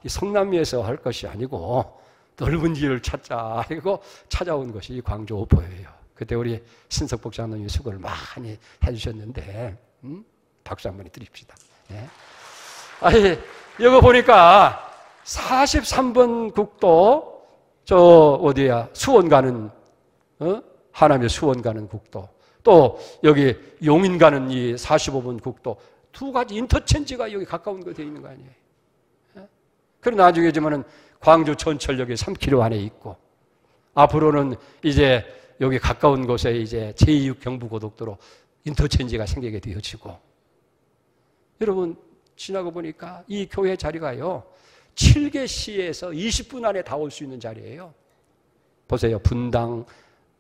이 성남리에서 할 것이 아니고 넓은 길을 찾자 하고 찾아온 것이 이 광주 오포예요. 그때 우리 신석복 장로님이 수고를 많이 해주셨는데 박수 한번 드립시다. 네. 이거 보니까 43번 국도 수원 가는 하남의 수원 가는 국도 또 여기 용인 가는 이 45번 국도 두 가지 인터체인지가 여기 가까운 거 되어 있는 거 아니에요. 그리고 나중에 지만은 광주 전철역이 3km 안에 있고 앞으로는 이제 여기 가까운 곳에 이제 제2 경부고속도로 인터체인지가 생기게 되어지고 여러분 지나고 보니까 이 교회 자리가요 7개 시에서 20분 안에 다 올 수 있는 자리예요. 보세요. 분당,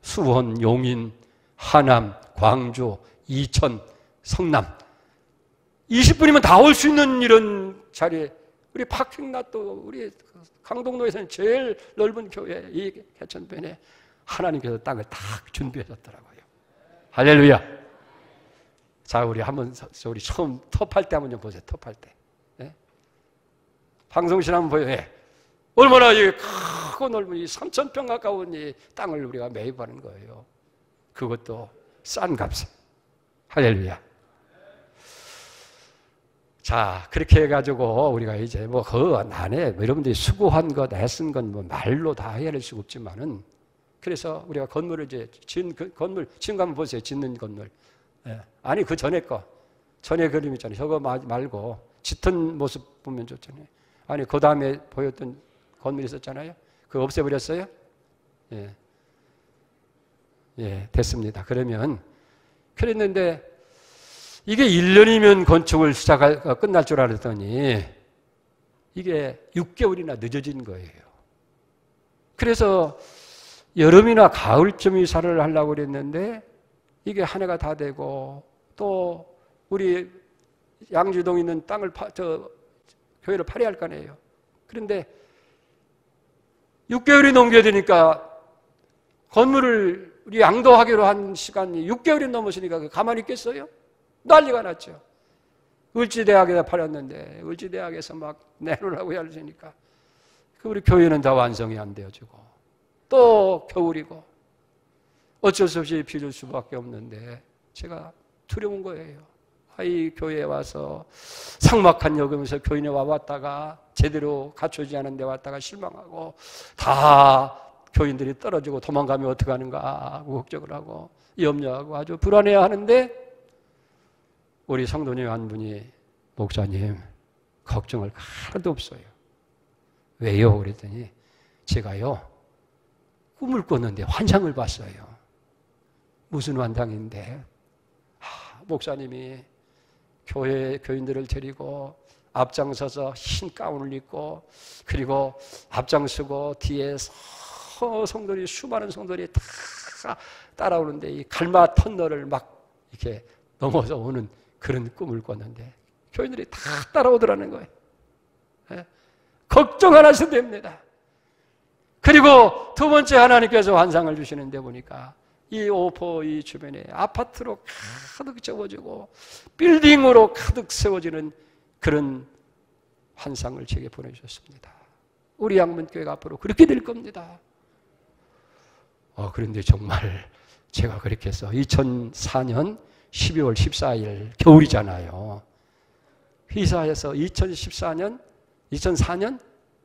수원, 용인, 하남, 광주, 이천, 성남 20분이면 다 올 수 있는 이런 자리에 우리 파킹랏도 우리 강동로에서는 제일 넓은 교회 이 개천변에 하나님께서 땅을 딱 준비하셨더라고요. 할렐루야. 자, 우리 처음 톱할 때 한번 좀 보세요. 톱할 때. 네? 방송실 한번 보여요. 네. 얼마나 크고 넓은 이 3,000평 가까운 이 땅을 우리가 매입하는 거예요. 그것도 싼 값에. 할렐루야. 자, 그렇게 해가지고 우리가 이제 그 안에 여러분들이 수고한 것, 애쓴 건 말로 다 헤아릴 수가 없지만은 그래서 우리가 건물을 이제 건물 지금 한번 보세요. 짓는 건물. 예. 아니 그 전에 전에 그림 있잖아요. 저거 말고 짙은 모습 보면 좋잖아요. 아니 그 다음에 보였던 건물 있었잖아요. 그거 없애버렸어요? 예, 됐습니다. 그러면 그랬는데 이게 1년이면 건축을 끝날 줄 알았더니 이게 6개월이나 늦어진 거예요. 그래서 여름이나 가을쯤 이사를 하려고 그랬는데 이게 한 해가 다 되고 또 우리 양주동에 있는 땅을 교회를 팔아야 할 거 아니에요. 그런데 6개월이 넘겨야 되니까 건물을 우리 양도하기로 한 시간이 6개월이 넘었으니까 가만히 있겠어요? 난리가 났죠. 을지대학에다 팔았는데 을지대학에서 막 내놓으라고 하니까 우리 교회는 다 완성이 안 되어지고 또 겨울이고 어쩔 수 없이 빌릴 수밖에 없는데 제가 두려운 거예요. 이 교회에 와서 삭막한 여금에서 교인에 와봤다가 제대로 갖춰지지 않은 데 왔다가 실망하고 다 교인들이 떨어지고 도망가면 어떡하는가 하고 걱정을 하고 염려하고 아주 불안해하는데 우리 성도님 한 분이 목사님 걱정할 하나도 없어요. 왜요? 그랬더니 제가요 꿈을 꿨는데 환상을 봤어요. 무슨 환상인데 목사님이 교인들을 데리고 앞장서서 흰 가운을 입고 그리고 앞장서고 뒤에 성도들이 수많은 성도들이 다 따라오는데 이 갈마 터널을 막 이렇게 넘어서 오는 그런 꿈을 꿨는데 교인들이 다 따라오더라는 거예요. 예? 걱정 안 하셔도 됩니다. 그리고 두 번째 하나님께서 환상을 주시는데 보니까 이 오포 이 주변에 아파트로 가득 채워지고 빌딩으로 가득 세워지는 그런 환상을 제게 보내주셨습니다. 우리 양문교회가 앞으로 그렇게 될 겁니다. 그런데 정말 제가 그렇게 해서 2004년 12월 14일 겨울이잖아요. 회사에서 2004년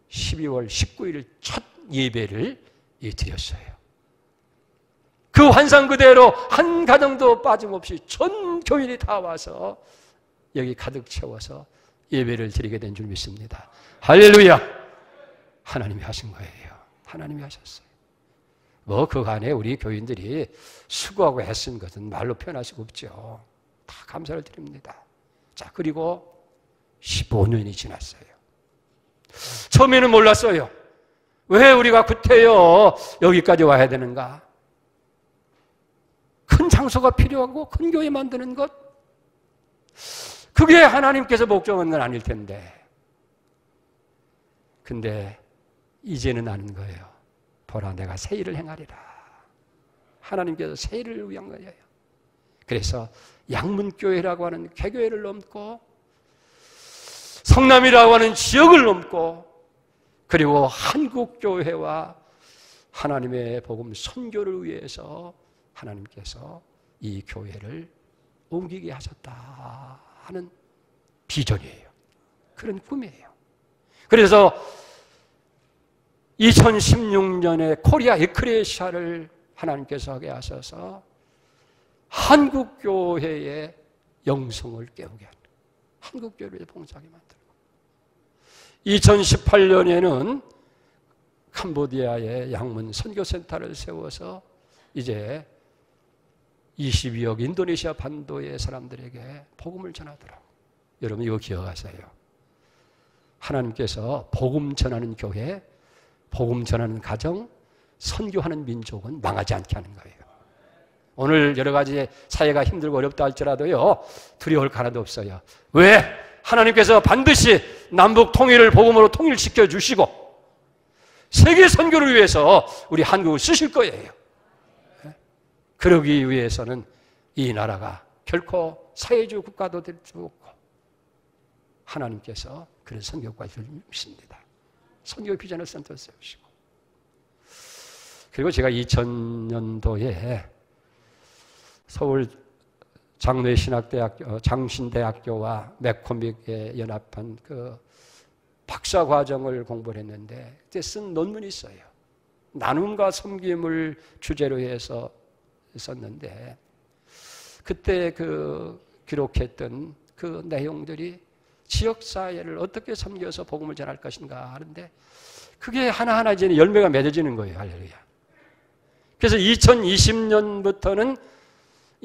12월 19일 첫 예배를 드렸어요. 그 환상 그대로 한 가정도 빠짐없이 전 교인이 다 와서 여기 가득 채워서 예배를 드리게 된 줄 믿습니다. 할렐루야! 하나님이 하신 거예요. 하나님이 하셨어요. 그간에 우리 교인들이 수고하고 애쓴 것은 말로 표현할 수가 없죠. 다 감사를 드립니다. 자, 그리고 15년이 지났어요. 처음에는 몰랐어요. 왜 우리가 구태여 여기까지 와야 되는가? 큰 장소가 필요하고 큰 교회 만드는 것, 그게 하나님께서 목적한 건 아닐 텐데. 근데 이제는 아는 거예요. 보라, 내가 새 일을 행하리라. 하나님께서 새 일을 위한 거예요. 그래서 양문교회라고 하는 개교회를 넘고 성남이라고 하는 지역을 넘고 그리고 한국교회와 하나님의 복음 선교를 위해서 하나님께서 이 교회를 옮기게 하셨다 하는 비전이에요. 그런 꿈이에요. 그래서 2016년에 코리아 에크레시아를 하나님께서 하게 하셔서 한국교회의 영성을 깨우게 하는, 한국교회를 봉사하게 만들고, 2018년에는 캄보디아의 양문 선교센터를 세워서 이제 22억 인도네시아 반도의 사람들에게 복음을 전하더라고. 여러분 이거 기억하세요. 하나님께서 복음 전하는 교회, 복음 전하는 가정, 선교하는 민족은 망하지 않게 하는 거예요. 오늘 여러 가지 사회가 힘들고 어렵다 할지라도요, 두려울 하나도 없어요. 왜? 하나님께서 반드시 남북 통일을 복음으로 통일시켜 주시고 세계 선교를 위해서 우리 한국을 쓰실 거예요. 그러기 위해서는 이 나라가 결코 사회주의 국가도 될 수 없고 하나님께서 그런 선교까지 믿습니다. 선교 비전을 센터 세우시고, 그리고 제가 2000년도에 서울 장로신학대학교, 장신대학교와 맥코믹에 연합한 그 박사 과정을 공부를 했는데 그때 쓴 논문이 있어요. 나눔과 섬김을 주제로 해서 썼는데 그때 그 기록했던 그 내용들이 지역사회를 어떻게 섬겨서 복음을 전할 것인가 하는데 그게 하나하나 이제 열매가 맺어지는 거예요. 할렐루야. 그래서 2020년부터는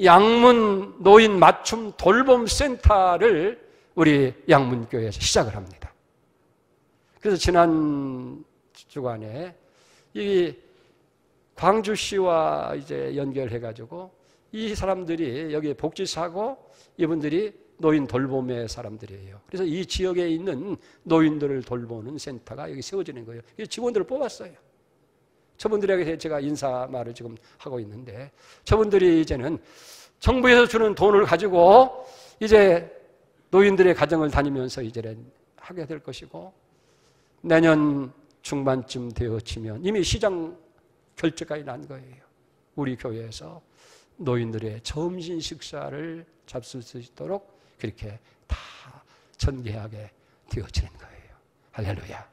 양문 노인 맞춤 돌봄 센터를 우리 양문교회에서 시작을 합니다. 그래서 지난 주간에 이 광주시와 이제 연결해가지고 이 사람들이 여기 복지사고 이분들이 노인 돌봄의 사람들이에요. 그래서 이 지역에 있는 노인들을 돌보는 센터가 여기 세워지는 거예요. 그래서 직원들을 뽑았어요. 저분들에게 제가 인사 말을 지금 하고 있는데 저분들이 이제는 정부에서 주는 돈을 가지고 이제 노인들의 가정을 다니면서 이제는 하게 될 것이고 내년 중반쯤 되어지면 이미 시장 결제까지 난 거예요. 우리 교회에서 노인들의 점심 식사를 잡술 수 있도록 그렇게 다 전개하게 되어지는 거예요. 할렐루야.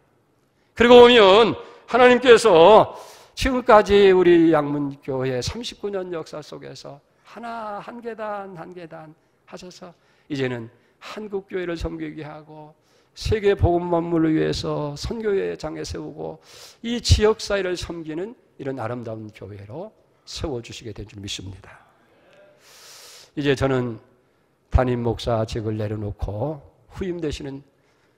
그리고 보면 하나님께서 지금까지 우리 양문교회 39년 역사 속에서 하나 한 계단 한 계단 하셔서 이제는 한국교회를 섬기게 하고 세계 복음 만물을 위해서 선교회 장에 세우고 이 지역사회를 섬기는 이런 아름다운 교회로 세워주시게 된 줄 믿습니다. 이제 저는 담임 목사직을 내려놓고 후임 되시는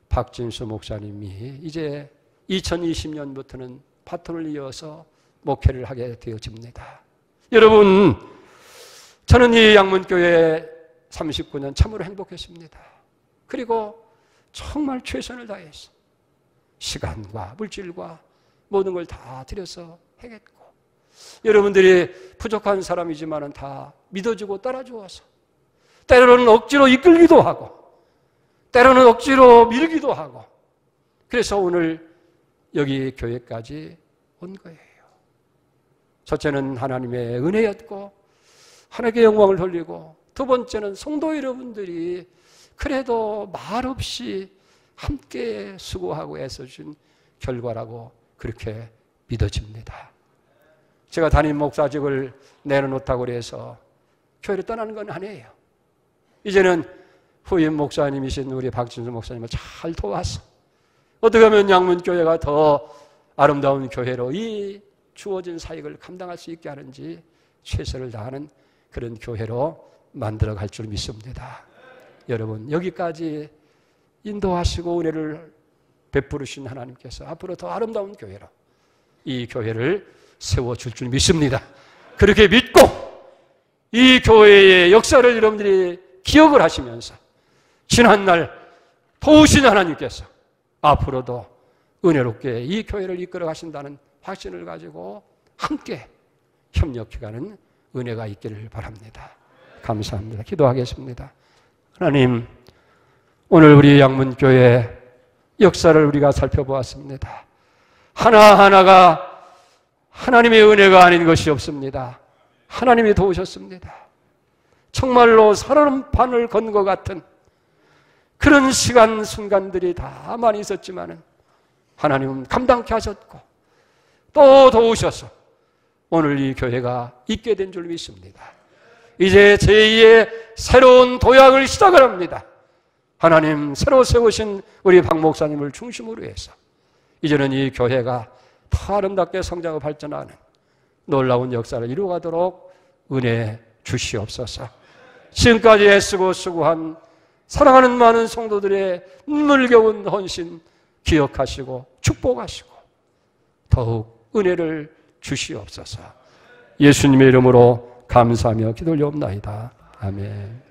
박진수 목사님이 이제 2020년부터는 바톤을 이어서 목회를 하게 되어집니다. 여러분, 저는 이 양문교회 39년 참으로 행복했습니다. 그리고 정말 최선을 다해서 시간과 물질과 모든 걸 다 들여서 해겠고, 여러분들이 부족한 사람이지만 다 믿어주고 따라주어서 때로는 억지로 이끌기도 하고 때로는 억지로 밀기도 하고, 그래서 오늘 여기 교회까지 온 거예요. 첫째는 하나님의 은혜였고 하나님께 영광을 돌리고, 두 번째는 성도 여러분들이 그래도 말없이 함께 수고하고 애써준 결과라고 그렇게 믿어집니다. 제가 담임 목사직을 내려놓다고 해서 교회를 떠나는 건 아니에요. 이제는 후임 목사님이신 우리 박진수 목사님을 잘 도와서 어떻게 하면 양문교회가 더 아름다운 교회로 이 주어진 사역을 감당할 수 있게 하는지 최선을 다하는 그런 교회로 만들어갈 줄 믿습니다. 여러분, 여기까지 인도하시고 은혜를 베푸르신 하나님께서 앞으로 더 아름다운 교회로 이 교회를 세워줄 줄 믿습니다. 그렇게 믿고 이 교회의 역사를 여러분들이 기억을 하시면서 지난날 도우신 하나님께서 앞으로도 은혜롭게 이 교회를 이끌어 가신다는 확신을 가지고 함께 협력해가는 은혜가 있기를 바랍니다. 감사합니다. 기도하겠습니다. 하나님, 오늘 우리 양문교회 역사를 우리가 살펴보았습니다. 하나하나가 하나님의 은혜가 아닌 것이 없습니다. 하나님이 도우셨습니다. 정말로 사람판을 건 것 같은 그런 시간 순간들이 다 많이 있었지만 하나님은 감당케 하셨고 또 도우셔서 오늘 이 교회가 있게 된 줄 믿습니다. 이제 제2의 새로운 도약을 시작을 합니다. 하나님 새로 세우신 우리 박 목사님을 중심으로 해서 이제는 이 교회가 더 아름답게 성장하고 발전하는 놀라운 역사를 이루어가도록 은혜 주시옵소서. 지금까지 애쓰고 수고한 사랑하는 많은 성도들의 눈물겨운 헌신 기억하시고 축복하시고 더욱 은혜를 주시옵소서. 예수님의 이름으로 감사하며 기도 올려옵나이다. 아멘.